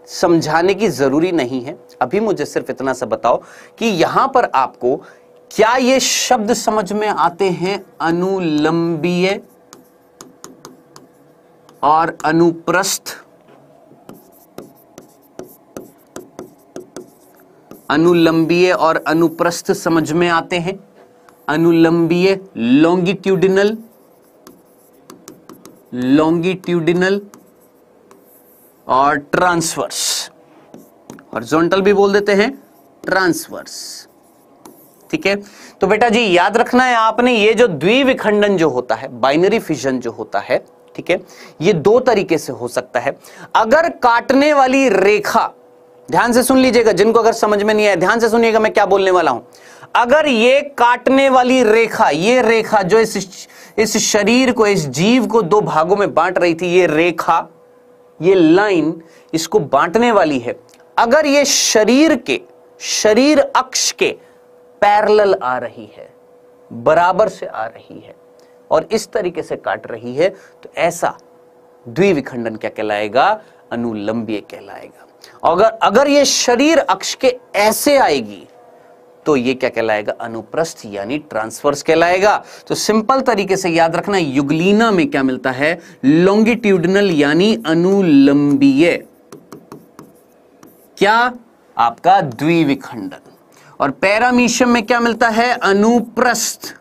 समझाने की जरूरी नहीं है, अभी मुझे सिर्फ इतना सा बताओ कि यहां पर आपको क्या ये शब्द समझ में आते हैं? अनुलंबीय और अनुप्रस्थ। अनुलंबीय और अनुप्रस्थ समझ में आते हैं। अनुलंबीय लॉन्गिट्यूडिनल, लॉन्गिट्यूडिनल और ट्रांसवर्स, हॉरिजॉन्टल भी बोल देते हैं, ट्रांसवर्स, ठीक है। तो बेटा जी याद रखना है आपने, ये जो द्विविखंडन जो होता है, बाइनरी फिजन जो होता है, ठीक है, ये दो तरीके से हो सकता है। अगर काटने वाली रेखा, ध्यान से सुन लीजिएगा, जिनको अगर समझ में नहीं आया ध्यान से सुनिएगा मैं क्या बोलने वाला हूं। अगर ये काटने वाली रेखा, ये रेखा जो इस शरीर को, इस जीव को दो भागों में बांट रही थी, ये रेखा, ये लाइन इसको बांटने वाली है, अगर ये शरीर अक्ष के पैरेलल आ रही है, बराबर से आ रही है और इस तरीके से काट रही है, तो ऐसा द्विविखंडन क्या कहलाएगा? अनुलंबीय कहलाएगा। अगर ये शरीर अक्ष के ऐसे आएगी तो ये क्या कहलाएगा, अनुप्रस्थ यानी ट्रांसवर्स कहलाएगा। तो सिंपल तरीके से याद रखना, युगलीना में क्या मिलता है, लॉन्गिट्यूडनल यानी अनुलंबीय, क्या आपका द्विविखंडन, और पैरामीशियम में क्या मिलता है, अनुप्रस्थ,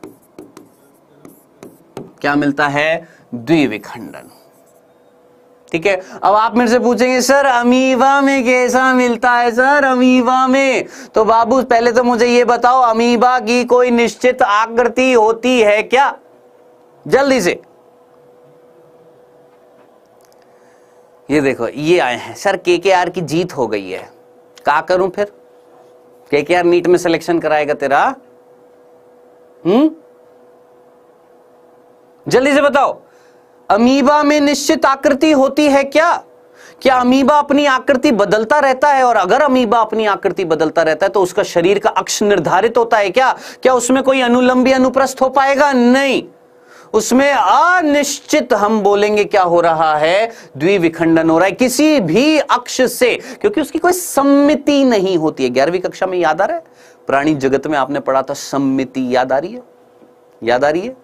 क्या मिलता है, द्विविखंडन। ठीक है। अब आप मेरे से पूछेंगे सर अमीबा में कैसा मिलता है, सर अमीबा में, तो बाबू पहले तो मुझे ये बताओ अमीबा की कोई निश्चित आकृति होती है क्या, जल्दी से। ये देखो ये आए हैं सर केकेआर की जीत हो गई है, क्या करूं फिर, केकेआर नीट में सिलेक्शन कराएगा तेरा, जल्दी से बताओ अमीबा में निश्चित आकृति होती है क्या, क्या अमीबा अपनी आकृति बदलता रहता है, और अगर अमीबा अपनी आकृति बदलता रहता है तो उसका शरीर का अक्ष निर्धारित होता है क्या, क्या उसमें कोई अनुलंबी अनुप्रस्थ हो पाएगा, नहीं, उसमें अनिश्चित हम बोलेंगे क्या हो रहा है, द्विविखंडन हो रहा है किसी भी अक्ष से, क्योंकि उसकी कोई सममिति नहीं होती है। 11वीं कक्षा में याद आ रहा है, प्राणी जगत में आपने पढ़ा था सममिति, याद आ रही है, याद आ रही है,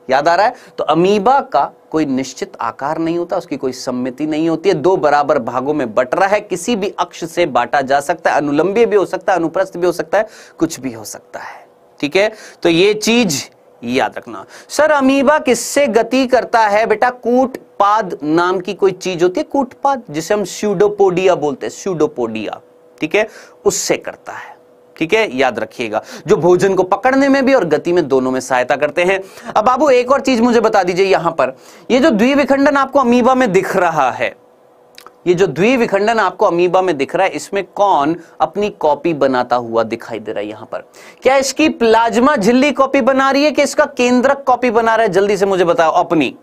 याद आ रहा है। तो अमीबा का कोई निश्चित आकार नहीं होता, उसकी कोई सममिति नहीं होती है, दो बराबर भागों में बट रहा है, किसी भी अक्ष से बांटा जा सकता है, अनुलंबी भी हो सकता है, अनुप्रस्थ भी हो सकता है, कुछ भी हो सकता है। ठीक है, तो ये चीज याद रखना। सर अमीबा किससे गति करता है, बेटा कूटपाद नाम की कोई चीज होती है, कूटपाद, जिसे हम स्यूडोपोडिया बोलते हैं, स्यूडोपोडिया, ठीक है, उससे करता है। ठीक है, याद रखिएगा, जो भोजन को पकड़ने में भी और गति में दोनों में सहायता करते हैं। अब बाबू एक और चीज मुझे बता दीजिए, यहां पर ये जो द्विविखंडन आपको अमीबा में दिख रहा है, ये जो द्विविखंडन आपको अमीबा में दिख रहा है, इसमें कौन अपनी कॉपी बनाता हुआ दिखाई दे रहा है यहां पर, क्या इसकी प्लाज्मा झिल्ली कॉपी बना रही है कि इसका केंद्रक कॉपी बना रहा है, जल्दी से मुझे बताओ अपनी।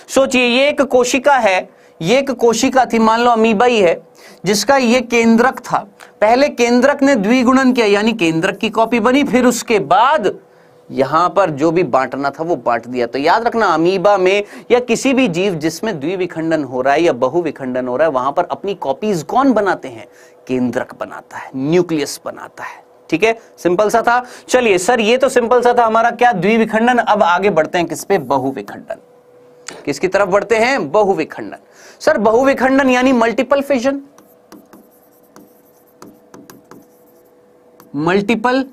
सोचिए ये एक कोशिका है, ये एक कोशिका थी, मान लो अमीबा ही है, जिसका ये केंद्रक था, पहले केंद्रक ने द्विगुणन किया यानी केंद्रक की कॉपी बनी, फिर उसके बाद यहां पर जो भी बांटना था वो बांट दिया। तो याद रखना अमीबा में या किसी भी जीव जिसमें द्विविखंडन हो रहा है या बहुविखंडन हो रहा है, वहां पर अपनी कॉपीज कौन बनाते हैं, केंद्रक बनाता है, न्यूक्लियस बनाता है। ठीक है, सिंपल सा था। चलिए सर ये तो सिंपल सा था हमारा क्या, द्विविखंडन। अब आगे बढ़ते हैं किस पे, बहुविखंडन। किसकी तरफ बढ़ते हैं, बहुविखंडन। सर बहुविखंडन यानी multiple fission, multiple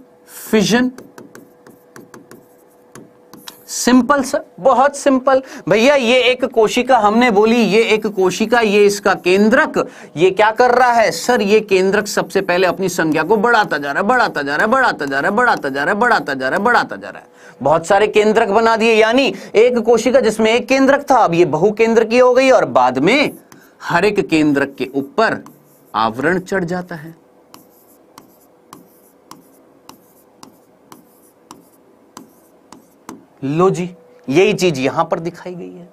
fission, simple sir, बहुत सिंपल भैया। ये एक कोशिका हमने बोली, ये एक कोशिका, ये इसका केंद्रक, ये क्या कर रहा है सर, ये केंद्रक सबसे पहले अपनी संख्या को बढ़ाता जा रहा है, बढ़ाता जा रहा है, बढ़ाता जा रहा है, बढ़ाता जा रहा है, बढ़ाता जा रहा है, बढ़ाता जा रहा है, बहुत सारे केंद्रक बना दिए, यानी एक कोशिका जिसमें एक केंद्रक था अब ये बहुकेंद्रकी हो गई, और बाद में हर एक केंद्रक के ऊपर आवरण चढ़ जाता है। लो जी, यही चीज यहां पर दिखाई गई है।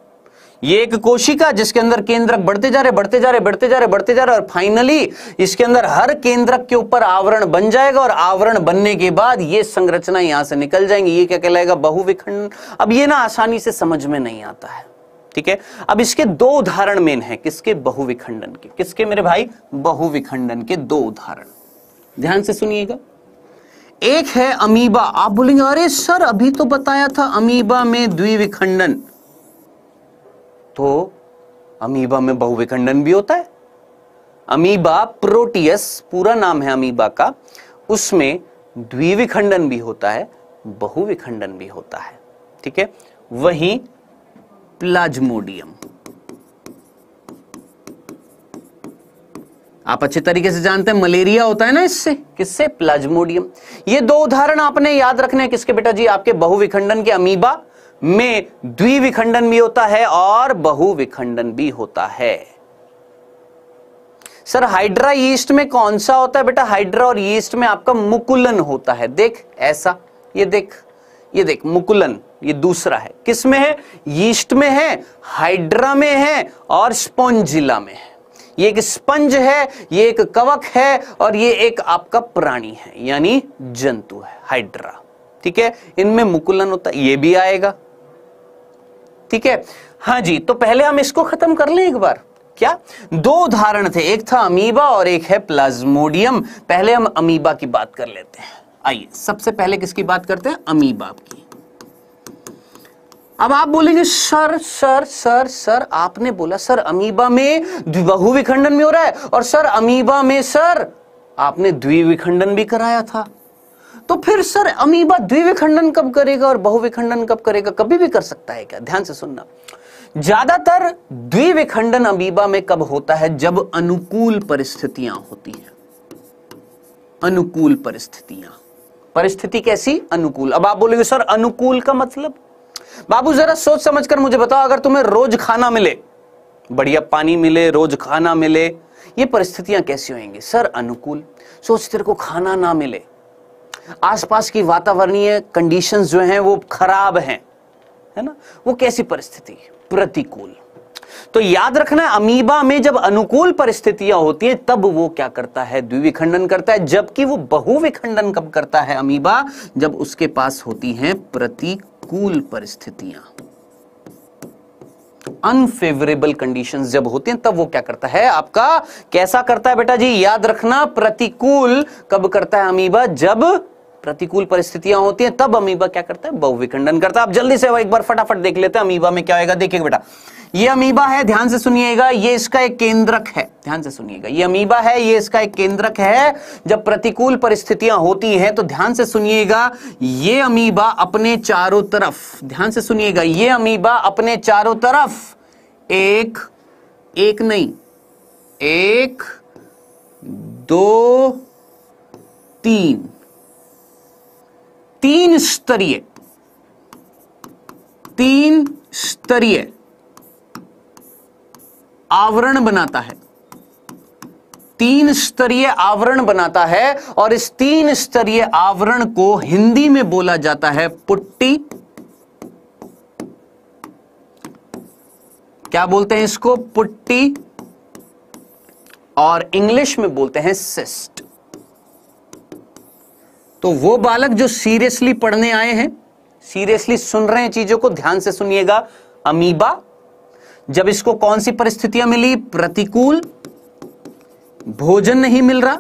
ये एक कोशिका जिसके अंदर केंद्रक बढ़ते जा रहे, बढ़ते जा रहे, बढ़ते जा रहे, बढ़ते जा रहे, और फाइनली इसके अंदर हर केंद्रक के ऊपर आवरण बन जाएगा, और आवरण बनने के बाद ये संरचना यहां से निकल जाएंगी, ये क्या कहलाएगा, बहुविखंडन। अब ये ना आसानी से समझ में नहीं आता है। ठीक है, अब इसके दो उदाहरण मेन है, किसके, बहुविखंडन के। किसके मेरे भाई, बहुविखंडन के दो उदाहरण, ध्यान से सुनिएगा। एक है अमीबा। आप बोलेंगे अरे सर अभी तो बताया था अमीबा में द्विविखंडन, तो अमीबा में बहुविखंडन भी होता है। अमीबा प्रोटियस पूरा नाम है अमीबा का, उसमें द्विविखंडन भी होता है, बहुविखंडन भी होता है। ठीक है, वहीं प्लाज्मोडियम, आप अच्छे तरीके से जानते हैं मलेरिया होता है ना इससे, किससे, प्लाज्मोडियम। ये दो उदाहरण आपने याद रखने हैं किसके बेटा जी, आपके बहुविखंडन के। अमीबा में द्विविखंडन भी होता है और बहुविखंडन भी होता है। सर हाइड्रा यीस्ट में कौन सा होता है बेटा, हाइड्रा और यीस्ट में आपका मुकुलन होता है। देख ऐसा, ये देख, ये देख मुकुलन, ये दूसरा है, किस में है, यीस्ट में है, हाइड्रा में है और स्पोंजिला में है। ये एक स्पंज है, ये एक कवक है, और ये एक आपका प्राणी है यानी जंतु है, हाइड्रा। ठीक है, इनमें मुकुलन होता है, ये भी आएगा। ठीक है, हाँ जी, तो पहले हम इसको खत्म कर लें एक बार, क्या? दो उदाहरण थे, एक था अमीबा और एक है प्लाज्मोडियम। पहले हम अमीबा की बात कर लेते हैं। आइए सबसे पहले किसकी बात करते हैं? अमीबा की। अब आप बोलेंगे सर सर सर सर आपने बोला सर अमीबा में बहुविखंडन में हो रहा है, और सर अमीबा में सर आपने द्विविखंडन भी कराया था, तो फिर सर अमीबा द्विविखंडन कब करेगा और बहुविखंडन कब करेगा? कभी भी कर सकता है क्या? ध्यान से सुनना, ज्यादातर द्विविखंडन अमीबा में कब होता है? जब अनुकूल परिस्थितियां होती हैं। अनुकूल परिस्थितियां, परिस्थिति कैसी? अनुकूल। अब आप बोलेंगे सर अनुकूल का मतलब? बाबू जरा सोच समझकर मुझे बताओ, अगर तुम्हें रोज खाना मिले, बढ़िया पानी मिले, रोज खाना मिले, ये परिस्थितियां कैसी होंगी? सर अनुकूल। सोच तेरे को खाना ना मिले, आसपास की वातावरणीय कंडीशंस जो हैं वो खराब हैं, है ना, वो कैसी परिस्थिति? प्रतिकूल। तो याद रखना है, अमीबा में जब अनुकूल परिस्थितियां होती हैं तब वो क्या करता है? द्विविखंडन करता है। जबकि वो बहुविखंडन कब करता है अमीबा? जब उसके पास होती हैं प्रतिकूल परिस्थितियां, अनफेवरेबल कंडीशंस जब होती हैं तब वो क्या करता है? आपका कैसा करता है बेटा जी? याद रखना, प्रतिकूल कब करता है अमीबा? जब प्रतिकूल परिस्थितियां होती हैं तब अमीबा क्या करता है? बहुविखंडन करता है। अब जल्दी से एक बार फटाफट देख लेते हैं अमीबा में क्या होगा। देखिए बेटा, ये अमीबा है, ध्यान से सुनिएगा, ये इसका एक केंद्रक है। ध्यान से सुनिएगा, ये अमीबा है, ये इसका एक केंद्रक है। जब प्रतिकूल परिस्थितियां होती हैं तो ध्यान से सुनिएगा, ये अमीबा अपने चारों तरफ, ध्यान से सुनिएगा, ये अमीबा अपने चारों तरफ एक नहीं, एक दो तीन स्तरीय आवरण बनाता है। तीन स्तरीय आवरण बनाता है, और इस तीन स्तरीय आवरण को हिंदी में बोला जाता है पुट्टी। क्या बोलते हैं इसको? पुट्टी। और इंग्लिश में बोलते हैं सिस्ट। तो वो बालक जो सीरियसली पढ़ने आए हैं, सीरियसली सुन रहे हैं चीजों को, ध्यान से सुनिएगा, अमीबा जब इसको कौन सी परिस्थितियां मिली? प्रतिकूल, भोजन नहीं मिल रहा,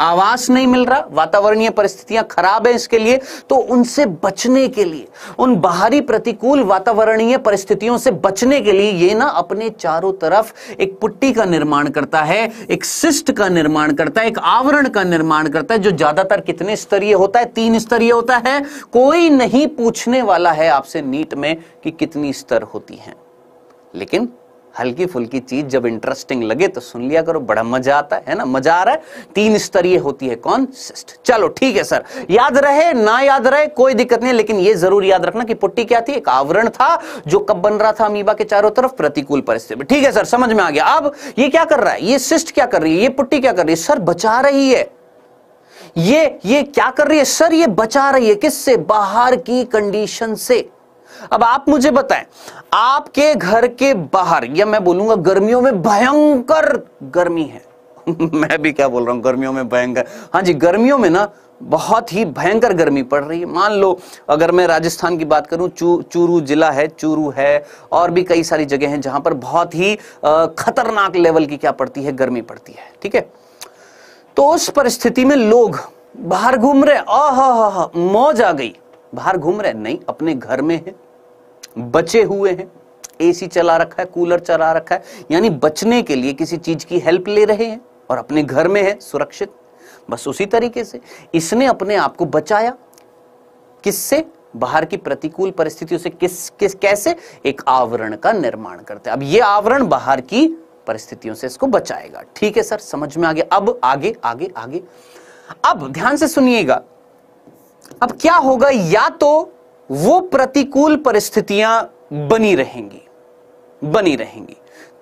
आवास नहीं मिल रहा, वातावरणीय परिस्थितियां खराब है इसके लिए, तो उनसे बचने के लिए, उन बाहरी प्रतिकूल वातावरणीय परिस्थितियों से बचने के लिए ये ना अपने चारों तरफ एक पुट्टी का निर्माण करता है, एक सिस्ट का निर्माण करता है, एक आवरण का निर्माण करता है, जो ज्यादातर कितने स्तरीय होता है? 3 स्तरीय होता है। कोई नहीं पूछने वाला है आपसे नीट में कि कितनी स्तर होती हैं, लेकिन हल्की फुल्की चीज जब इंटरेस्टिंग लगे तो सुन लिया करो, बड़ा मजा आता है ना? मजा आ रहा है? 3 स्तरीय होती है कौन? सिस्ट। चलो ठीक है सर, याद रहे ना याद रहे कोई दिक्कत नहीं, लेकिन ये जरूर याद रखना कि पुट्टी क्या थी? एक आवरण था जो कब बन रहा था अमीबा के चारों तरफ? प्रतिकूल परिस्थिति में। ठीक है सर, समझ में आ गया। अब ये क्या कर रहा है? ये सिस्ट क्या कर रही है? ये पुट्टी क्या कर रही है? सर बचा रही है। ये क्या कर रही है? सर ये बचा रही है किससे? बाहर की कंडीशन से। अब आप मुझे बताएं, आपके घर के बाहर, या मैं बोलूंगा गर्मियों में भयंकर गर्मी है मैं भी क्या बोल रहा हूं, गर्मियों में भयंकर, हाँ जी, गर्मियों में ना बहुत ही भयंकर गर्मी पड़ रही है। मान लो अगर मैं राजस्थान की बात करूं, चूरू जिला है, चूरू है, और भी कई सारी जगह हैं जहां पर बहुत ही खतरनाक लेवल की क्या पड़ती है? गर्मी पड़ती है। ठीक है, तो उस परिस्थिति में लोग बाहर घूम रहे, आहा मौज आ गई, बाहर घूम रहे नहीं, अपने घर में है, बचे हुए हैं, एसी चला रखा है, कूलर चला रखा है, यानी बचने के लिए किसी चीज की हेल्प ले रहे हैं और अपने घर में है सुरक्षित। बस उसी तरीके से इसने अपने आप को बचाया, किससे? बाहर की प्रतिकूल परिस्थितियों से। कैसे? एक आवरण का निर्माण करते हैं। अब ये आवरण बाहर की परिस्थितियों से इसको बचाएगा। ठीक है सर, समझ में आ गया। अब आगे आगे आगे, अब ध्यान से सुनिएगा, अब क्या होगा? या तो वो प्रतिकूल परिस्थितियां बनी रहेंगी,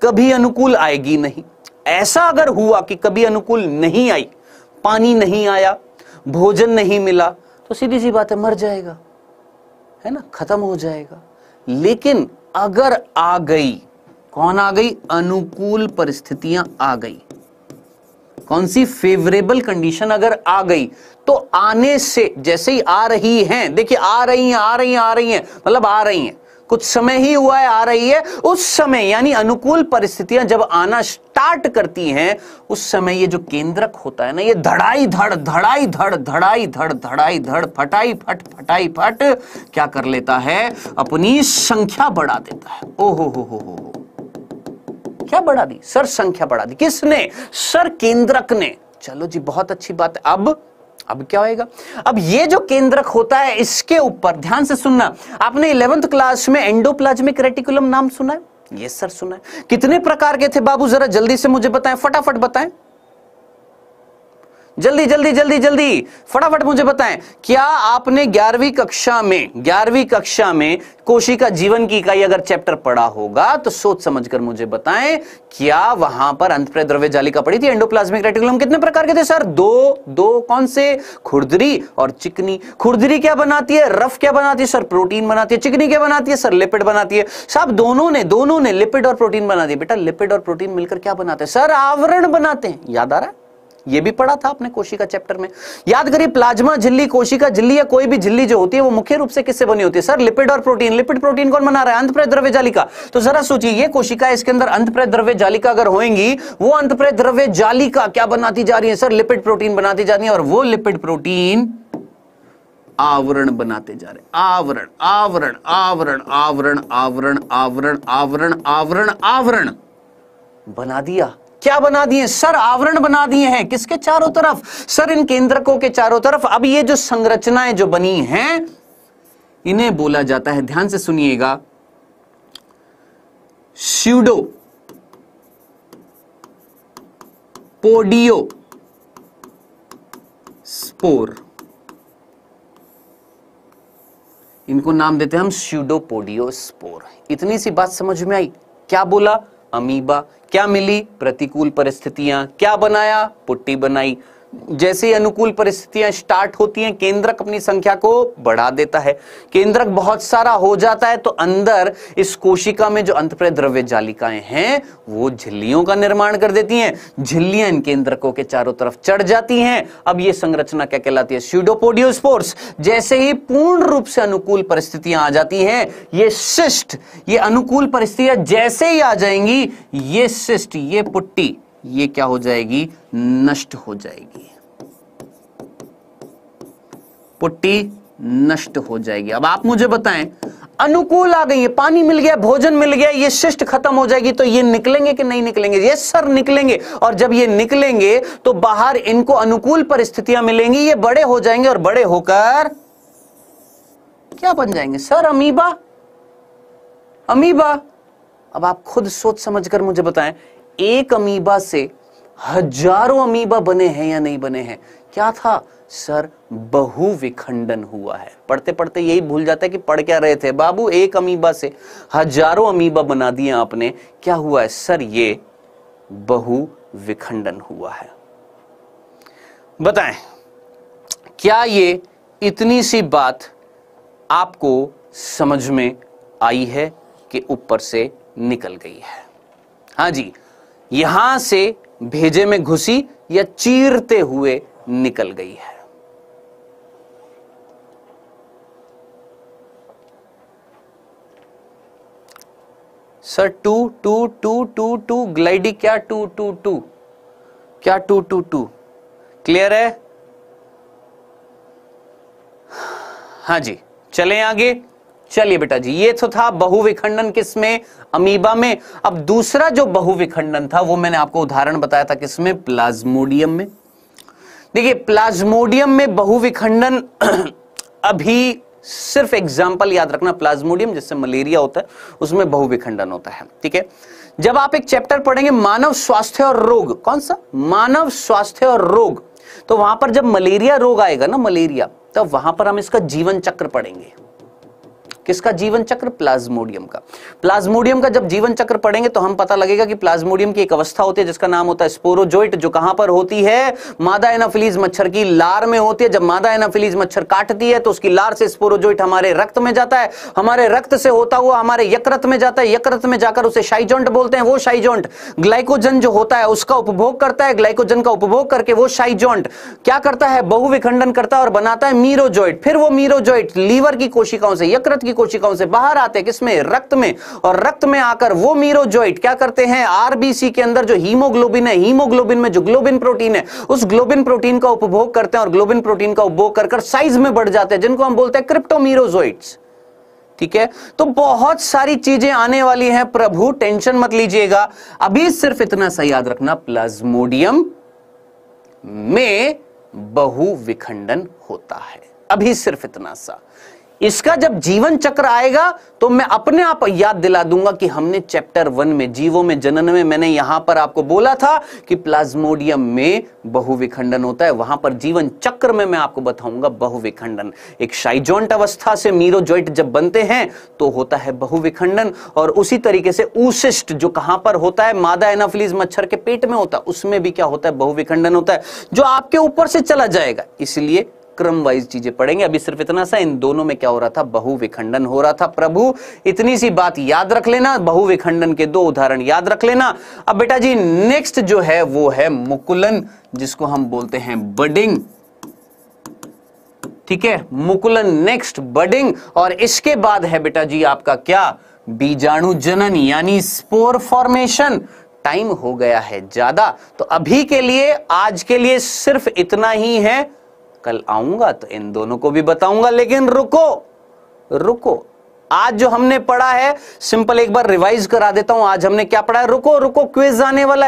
कभी अनुकूल आएगी नहीं। ऐसा अगर हुआ कि कभी अनुकूल नहीं आई, पानी नहीं आया, भोजन नहीं मिला, तो सीधी सी बात है, मर जाएगा, है ना, खत्म हो जाएगा। लेकिन अगर आ गई, कौन आ गई? अनुकूल परिस्थितियां आ गई। कौन सी? फेवरेबल कंडीशन अगर आ गई, तो आने से, जैसे ही आ रही हैं, देखिए आ रही हैं, मतलब आ रही हैं, कुछ समय ही हुआ है आ रही है, उस समय यानी अनुकूल परिस्थितियां जब आना स्टार्ट करती हैं, उस समय ये जो केंद्रक होता है ना, ये धड़ाई धड़ धड़ाई धड़ धड़ाई धड़ धड़ाई धड़ फटाई फट क्या कर लेता है, अपनी संख्या बढ़ा देता है। ओहो हो, क्या बढ़ा दी सर? संख्या बढ़ा दी। किसने? सर केंद्रक ने। चलो जी, बहुत अच्छी बात है। अब क्या होएगा? अब ये जो केंद्रक होता है, इसके ऊपर ध्यान से सुनना, आपने 11th क्लास में एंडोप्लाज्मिक रेटिकुलम नाम सुना है? यस सर, सुना है। कितने प्रकार के थे बाबू, जरा जल्दी से मुझे बताएं, फटाफट बताएं, जल्दी जल्दी जल्दी जल्दी फटाफट मुझे बताएं। क्या आपने 11वीं कक्षा में कोशिका जीवन की इकाई अगर चैप्टर पढ़ा होगा तो सोच समझकर मुझे बताएं, क्या वहां पर अंतःप्रेरक द्रव्य जालिका पढ़ी थी? एंडोप्लाज्मिक रेटिकुलम कितने प्रकार के थे सर? दो कौन से? खुरदरी और चिकनी। खुरदरी क्या बनाती है? रफ क्या बनाती है सर? प्रोटीन बनाती है। चिकनी क्या बनाती है सर? लिपिड बनाती है। साहब दोनों ने लिपिड और प्रोटीन बना दिए। बेटा लिपिड और प्रोटीन मिलकर क्या बनाते हैं सर? आवरण बनाते हैं। याद आ रहा है? ये भी पढ़ा था आपने कोशिका चैप्टर में। याद करिए, प्लाज्मा झिल्ली, कोशिका झिल्ली या कोई भी झिल्ली जो होती है वो मुख्य रूप से किससे बनी होती है सर? लिपिड और प्रोटीन। लिपिड प्रोटीन कौन बना रहा है? अंतःप्रेरक द्रव्य जालिका। तो जरा सोचिए, ये कोशिका, इसके अंदर अंतःप्रेरक द्रव्य जालिका अगर होंगी, वो अंतःप्रेरक द्रव्य जालिका क्या बनाती जा रही है सर? लिपिड प्रोटीन बनाती जा रही है, और वो लिपिड प्रोटीन आवरण बनाते जा रहे। आवरण आवरण आवरण आवरण आवरण आवरण आवरण आवरण आवरण बना दिया। क्या बना दिए सर? आवरण बना दिए हैं। किसके चारों तरफ सर? इन केंद्रकों के चारों तरफ। अब ये जो संरचनाएं जो बनी हैं, इन्हें बोला जाता है, ध्यान से सुनिएगा, स्यूडो पोडियो स्पोर। इनको नाम देते हैं हम स्यूडोपोडियो स्पोर। इतनी सी बात समझ में आई? क्या बोला? अमीबा। क्या मिली? प्रतिकूल परिस्थितियां। क्या बनाया? पुट्टी बनाई। जैसे ही अनुकूल परिस्थितियां स्टार्ट होती हैं, केंद्रक अपनी संख्या को बढ़ा देता है। केंद्रक बहुत सारा हो जाता है तो अंदर इस कोशिका में जो अंतःप्रेरक द्रव्य जालिकाएं हैं वो झिल्लियों का निर्माण कर देती हैं। झिल्लियां इन केंद्रकों के चारों तरफ चढ़ जाती हैं। अब ये संरचना क्या कहलाती है? स्यूडोपोडियोस्पोर्स। जैसे ही पूर्ण रूप से अनुकूल परिस्थितियां आ जाती हैं, ये सिस्ट, ये अनुकूल परिस्थितियां जैसे ही आ जाएंगी, ये सिस्ट, ये पुट्टी, ये क्या हो जाएगी? नष्ट हो जाएगी। पुट्टी नष्ट हो जाएगी। अब आप मुझे बताएं, अनुकूल आ गई है, पानी मिल गया, भोजन मिल गया, ये शिष्ट खत्म हो जाएगी, तो ये निकलेंगे कि नहीं निकलेंगे? यस सर, निकलेंगे। और जब ये निकलेंगे तो बाहर इनको अनुकूल परिस्थितियां मिलेंगी, ये बड़े हो जाएंगे, और बड़े होकर क्या बन जाएंगे सर? अमीबा। अमीबा। अब आप खुद सोच समझकर मुझे बताएं, एक अमीबा से हजारों अमीबा बने हैं या नहीं बने हैं? क्या था सर? बहुविखंडन हुआ है। पढ़ते पढ़ते यही भूल जाता है कि पढ़ क्या रहे थे बाबू। एक अमीबा से हजारों अमीबा बना दिए आपने। क्या हुआ है सर? ये बहुविखंडन हुआ है। बताएं, क्या ये इतनी सी बात आपको समझ में आई है कि ऊपर से निकल गई है? हाँ जी, यहां से भेजे में घुसी या चीरते हुए निकल गई है। Sir two two two two two ग्लाइडी, क्या टू टू टू, क्या टू टू टू? क्लियर है? हाँ जी, चलें आगे। चलिए बेटा जी, ये तो था बहुविखंडन किसमें? अमीबा में। अब दूसरा जो बहुविखंडन था वो मैंने आपको उदाहरण बताया था, किसमें? प्लाज्मोडियम में। देखिए, प्लाज्मोडियम में बहुविखंडन अभी सिर्फ एग्जाम्पल याद रखना, प्लाज्मोडियम जिससे मलेरिया होता है उसमें बहुविखंडन होता है। ठीक है, जब आप एक चैप्टर पढ़ेंगे मानव स्वास्थ्य और रोग, कौन सा? मानव स्वास्थ्य और रोग, तो वहां पर जब मलेरिया रोग आएगा ना, मलेरिया, तब वहां पर हम इसका जीवन चक्र पढ़ेंगे। किसका जीवन चक्र? प्लाज्मोडियम का। प्लाज्मोडियम का जब जीवन चक्र पढ़ेंगे तो हम पता लगेगा कि प्लाज्मोडियम की एक अवस्था होती है जिसका नाम होता है स्पोरोजोइट, जो कहां पर होती है? मादा एनाफिलीज मच्छर की लार में होती है। जब मादा एनाफिलीज मच्छर काटती है तो उसकी लार से स्पोरोजोइट हमारे रक्त में जाता है, हमारे रक्त से होता हुआ हमारे यकृत में जाता है, यकृत में जाकर उसे शाइजोंट बोलते हैं। वो शाइजोंट ग्लाइकोजन जो होता है उसका उपभोग करता है, ग्लाइकोजन का उपभोग करके वो शाइजोंट क्या करता है? बहुविखंडन करता है और बनाता है मीरोजोइट। फिर वो मीरोजोइट लीवर की कोशिकाओं से, यकृत की की कोशिकाओं से बाहर आते हैं, किसमें, रक्त में, और रक्त में आकर वो मीरोजोइट क्या करते हैं, आरबीसी के अंदर जो हीमोग्लोबिन है, हीमोग्लोबिन में जो ग्लोबिन प्रोटीन है, उस ग्लोबिन प्रोटीन का उपभोग करते हैं और ग्लोबिन प्रोटीन का उपभोग कर साइज में बढ़ जाते हैं, जिनको हम बोलते हैं क्रिप्टोमीरोजोइट्स। ठीक है, तो बहुत सारी चीजें आने वाली हैं प्रभु, टेंशन मत लीजिएगा। अभी सिर्फ इतना सा याद रखना, प्लाज्मोडियम में बहुविखंडन होता है, अभी सिर्फ इतना सा। इसका जब जीवन चक्र आएगा तो मैं अपने आप याद दिला दूंगा कि हमने चैप्टर 1 में जीवों में जनन में मैंने यहां पर आपको बोला था कि प्लाज्मोडियम में बहुविखंडन होता है, वहां पर जीवन चक्र में मैं आपको बताऊंगा बहुविखंडन। एक शाइजोंट अवस्था से मीरोजोइट जब बनते हैं तो होता है बहुविखंडन, और उसी तरीके से ऊसिस्ट जो कहां पर होता है, मादा एनाफिलीज मच्छर के पेट में होता है, उसमें भी क्या होता है, बहुविखंडन होता है, जो आपके ऊपर से चला जाएगा। इसलिए क्रम वाइज चीजें पढ़ेंगे। अभी सिर्फ इतना सा, इन दोनों में क्या हो रहा था, बहुविखंडन हो रहा था प्रभु, इतनी सी बात याद रख लेना, बहुविखंडन के 2 उदाहरण याद रख लेना। अब बेटा जी नेक्स्ट जो है वो है मुकुलन, जिसको हम बोलते हैं बडिंग। ठीक है, मुकुलन नेक्स्ट बडिंग, और इसके बाद है बेटा जी आपका क्या, बीजाणु जनन यानी स्पोर फॉर्मेशन। टाइम हो गया है ज्यादा, तो अभी के लिए आज के लिए सिर्फ इतना ही है, कल आऊंगा तो इन दोनों को भी बताऊंगा, लेकिन रुको, आज जो हमने पढ़ा है सिंपल एक बार रिवाइज करा देता हूं। आज हमने क्या पढ़ा है, रुको क्विज आने वाला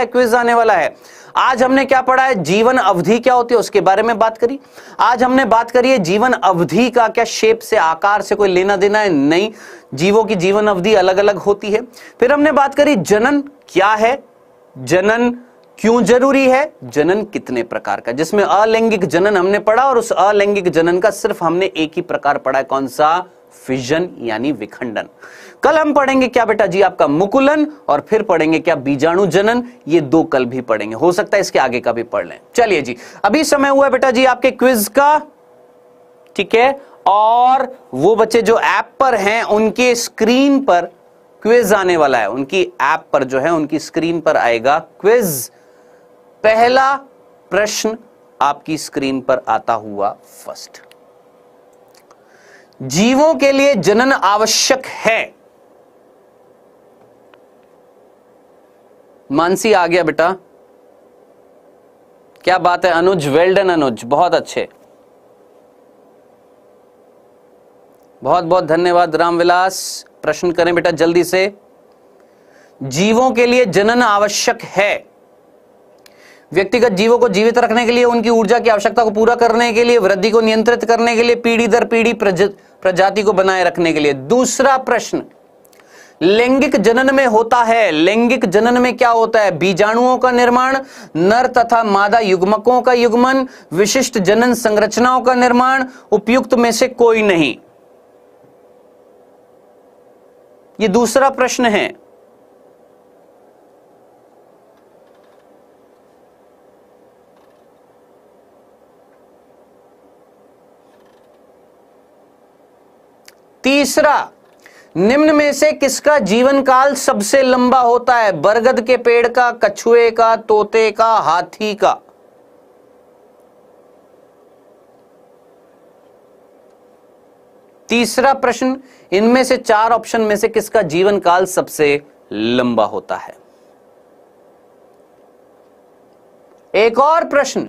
है, आज हमने क्या पढ़ा है, जीवन अवधि क्या होती है उसके बारे में बात करी। आज हमने बात करी है जीवन अवधि का क्या शेप से, आकार से कोई लेना देना है, नहीं, जीवों की जीवन अवधि अलग अलग होती है। फिर हमने बात करी जनन क्या है, जनन क्यों जरूरी है, जनन कितने प्रकार का, जिसमें अलैंगिक जनन हमने पढ़ा, और उस अलैंगिक जनन का सिर्फ हमने एक ही प्रकार पढ़ा है, कौन सा, फिजन यानी विखंडन। कल हम पढ़ेंगे क्या बेटा जी आपका मुकुलन, और फिर पढ़ेंगे क्या बीजाणु जनन, ये 2 कल भी पढ़ेंगे, हो सकता है इसके आगे का भी पढ़ लें। चलिए जी, अभी समय हुआ बेटा जी आपके क्विज का। ठीक है, और वो बच्चे जो ऐप पर हैं उनके स्क्रीन पर क्विज आने वाला है, उनकी ऐप पर जो है उनकी स्क्रीन पर आएगा क्विज। पहला प्रश्न आपकी स्क्रीन पर आता हुआ फर्स्ट, जीवों के लिए जनन आवश्यक है। मानसी आ गया बेटा, क्या बात है अनुज, वेल डन अनुज, बहुत अच्छे, बहुत बहुत धन्यवाद रामविलास। प्रश्न करें बेटा जल्दी से, जीवों के लिए जनन आवश्यक है। व्यक्तिगत जीवों को जीवित रखने के लिए, उनकी ऊर्जा की आवश्यकता को पूरा करने के लिए, वृद्धि को नियंत्रित करने के लिए, पीढ़ी दर पीढ़ी प्रजाति को बनाए रखने के लिए। दूसरा प्रश्न, लैंगिक जनन में होता है, लैंगिक जनन में क्या होता है, बीजाणुओं का निर्माण, नर तथा मादा युग्मकों का युग्मन, विशिष्ट जनन संरचनाओं का निर्माण, उपयुक्त में से कोई नहीं। ये दूसरा प्रश्न है। तीसरा, निम्न में से किसका जीवन काल सबसे लंबा होता है, बरगद के पेड़ का, कछुए का, तोते का, हाथी का। तीसरा प्रश्न, इनमें से 4 ऑप्शन में से किसका जीवन काल सबसे लंबा होता है। एक और प्रश्न,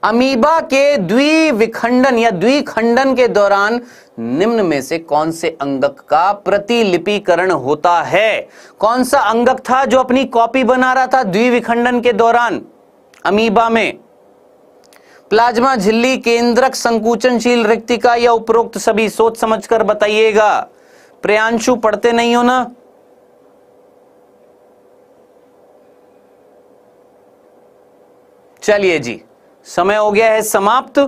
अमीबा के द्विविखंडन या द्विखंडन के दौरान निम्न में से कौन से अंगक का प्रतिलिपिकरण होता है। कौन सा अंगक था जो अपनी कॉपी बना रहा था द्विविखंडन के दौरान अमीबा में। प्लाज्मा झिल्ली, केंद्रक, संकुचनशील रिक्तिका या उपरोक्त सभी। सोच समझकर बताइएगा। प्रियांशु पढ़ते नहीं हो ना? चलिए जी, समय हो गया है समाप्त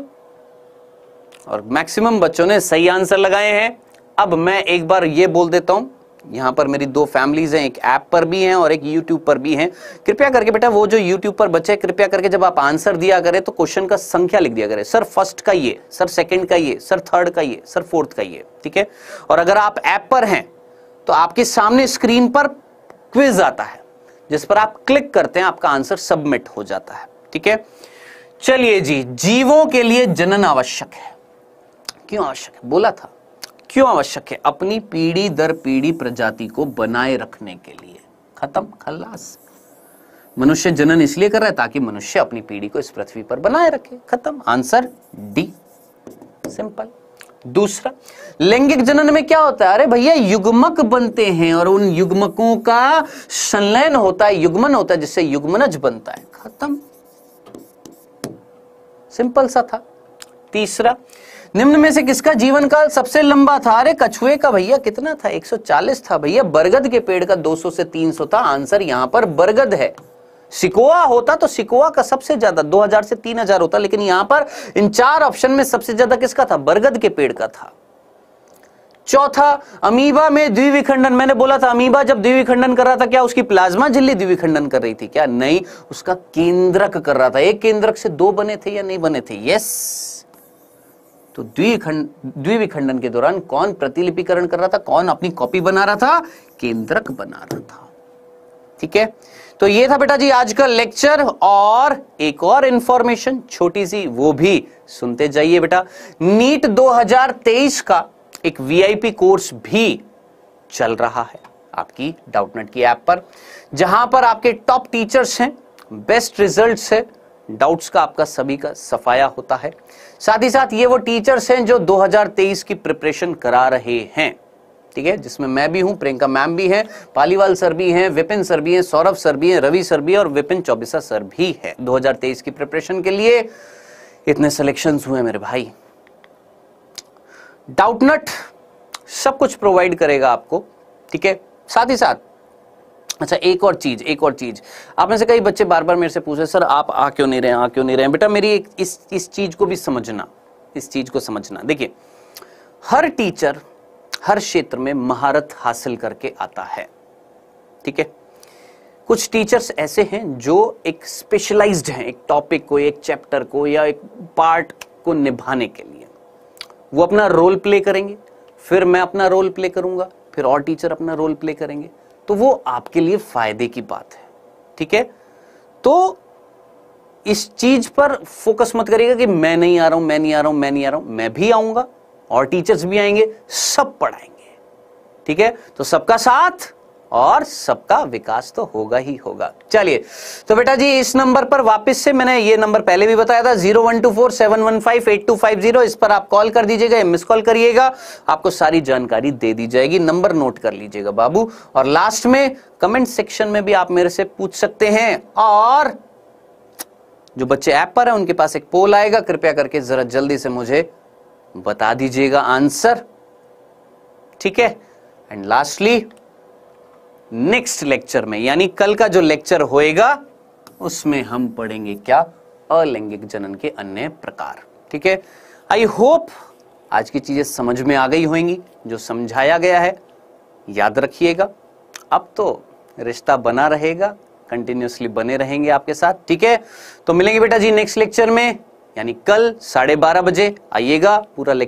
और मैक्सिमम बच्चों ने सही आंसर लगाए हैं। अब मैं एक बार ये बोल देता हूं, यहां पर मेरी 2 फैमिलीज हैं, एक ऐप पर भी हैं और एक यूट्यूब पर भी हैं। कृपया करके बेटा वो जो यूट्यूब पर बच्चे, कृपया करके जब आप आंसर दिया करें तो क्वेश्चन का संख्या लिख दिया करें। सर फर्स्ट का ये, सर सेकंड का ये, सर थर्ड का ये, सर फोर्थ का ये, ठीक है। और अगर आप ऐप पर हैं तो आपके सामने स्क्रीन पर क्विज आता है जिस पर आप क्लिक करते हैं, आपका आंसर सबमिट हो जाता है, ठीक है। चलिए जी, जीवों के लिए जनन आवश्यक है। क्यों आवश्यक है? बोला था क्यों आवश्यक है? अपनी पीढ़ी दर पीढ़ी प्रजाति को बनाए रखने के लिए। खत्म, खल्लास। मनुष्य जनन इसलिए कर रहा है ताकि मनुष्य अपनी पीढ़ी को इस पृथ्वी पर बनाए रखे। खत्म, आंसर डी, सिंपल। दूसरा, लैंगिक जनन में क्या होता है? अरे भैया युग्मक बनते हैं और उन युग्मकों का संलयन होता है, युग्मन होता है, जिससे युग्मनज बनता है। खत्म, सिंपल सा था। तीसरा, निम्न में से किसका जीवन काल सबसे लंबा था? अरे कछुए का भैया कितना था? 140 था भैया। बरगद के पेड़ का 200 से 300 था। आंसर यहां पर बरगद है। सिकोआ होता तो सिकोआ का सबसे ज्यादा 2000 से 3000 होता, लेकिन यहां पर इन 4 ऑप्शन में सबसे ज्यादा किसका था? बरगद के पेड़ का था। चौथा, अमीबा में द्विविखंडन। मैंने बोला था अमीबा जब द्विविखंडन कर रहा था, क्या उसकी प्लाज्मा झिल्ली द्विविखंडन कर रही थी क्या? नहीं, उसका केंद्रक कर रहा था। एक केंद्रक से 2 बने थे या नहीं बने थे? यस। तो द्विविखंडन के दौरान कौन प्रतिलिपिकरण कर रहा था? कौन अपनी कॉपी बना रहा था? केंद्रक बना रहा था। ठीक है, तो ये था बेटा जी आज का लेक्चर। और एक और इंफॉर्मेशन छोटी सी, वो भी सुनते जाइए बेटा। नीट 2023 का एक वीआईपी कोर्स भी चल रहा है आपकी डाउटनेट की ऐप पर, जहां पर आपके टॉप टीचर्स हैं, बेस्ट रिजल्ट्स है, डाउट्स का आपका सभी का सफाया होता है। साथ ही साथ ये वो टीचर्स हैं जो 2023 की प्रिपरेशन करा रहे हैं। ठीक है, जिसमें मैं भी हूं, प्रियंका मैम भी हैं, पालीवाल सर भी हैं, विपिन सर भी हैं, सौरभ सर भी हैं, रवि सर भी हैं और विपिन चौबिसा सर भी है। 2023 की प्रिपरेशन के लिए इतने सिलेक्शंस हुए मेरे भाई। डाउटनेट सब कुछ प्रोवाइड करेगा आपको। ठीक है, साथ ही साथ अच्छा एक और चीज आप में से कई बच्चे बार बार मेरे से पूछ रहे सर आप आ क्यों नहीं रहे? बेटा मेरी इस चीज को भी समझना, इस चीज को समझना। देखिए, हर टीचर हर क्षेत्र में महारत हासिल करके आता है। ठीक है, कुछ टीचर्स ऐसे हैं जो एक स्पेशलाइज्ड हैं, एक टॉपिक को, एक चैप्टर को या एक पार्ट को निभाने के लिए। वो अपना रोल प्ले करेंगे, फिर मैं अपना रोल प्ले करूंगा, फिर और टीचर अपना रोल प्ले करेंगे, तो वो आपके लिए फायदे की बात है। ठीक है, तो इस चीज पर फोकस मत करिएगा कि मैं नहीं आ रहा हूं, मैं भी आऊंगा और टीचर्स भी आएंगे, सब पढ़ाएंगे। ठीक है, तो सबका साथ और सबका विकास तो होगा ही होगा। चलिए, तो बेटा जी इस नंबर पर वापस से, मैंने ये नंबर पहले भी बताया था 0124715825, इस पर आप कॉल कर दीजिएगा, मिस कॉल करिएगा, आपको सारी जानकारी दे दी जाएगी। नंबर नोट कर लीजिएगा बाबू। और लास्ट में कमेंट सेक्शन में भी आप मेरे से पूछ सकते हैं। और जो बच्चे ऐप पर हैं उनके पास एक पोल आएगा, कृपया करके जरा जल्दी से मुझे बता दीजिएगा आंसर। ठीक है, एंड लास्टली नेक्स्ट लेक्चर में, यानी कल का जो लेक्चर होएगा उसमें हम पढ़ेंगे क्या? अलैंगिक जनन के अन्य प्रकार। ठीक है, आई होप आज की चीजें समझ में आ गई होंगी, जो समझाया गया है याद रखिएगा। अब तो रिश्ता बना रहेगा, कंटिन्यूअसली बने रहेंगे आपके साथ। ठीक है, तो मिलेंगे बेटा जी नेक्स्ट लेक्चर में, यानी कल 12:30 बजे आइएगा। पूरा लेक्चर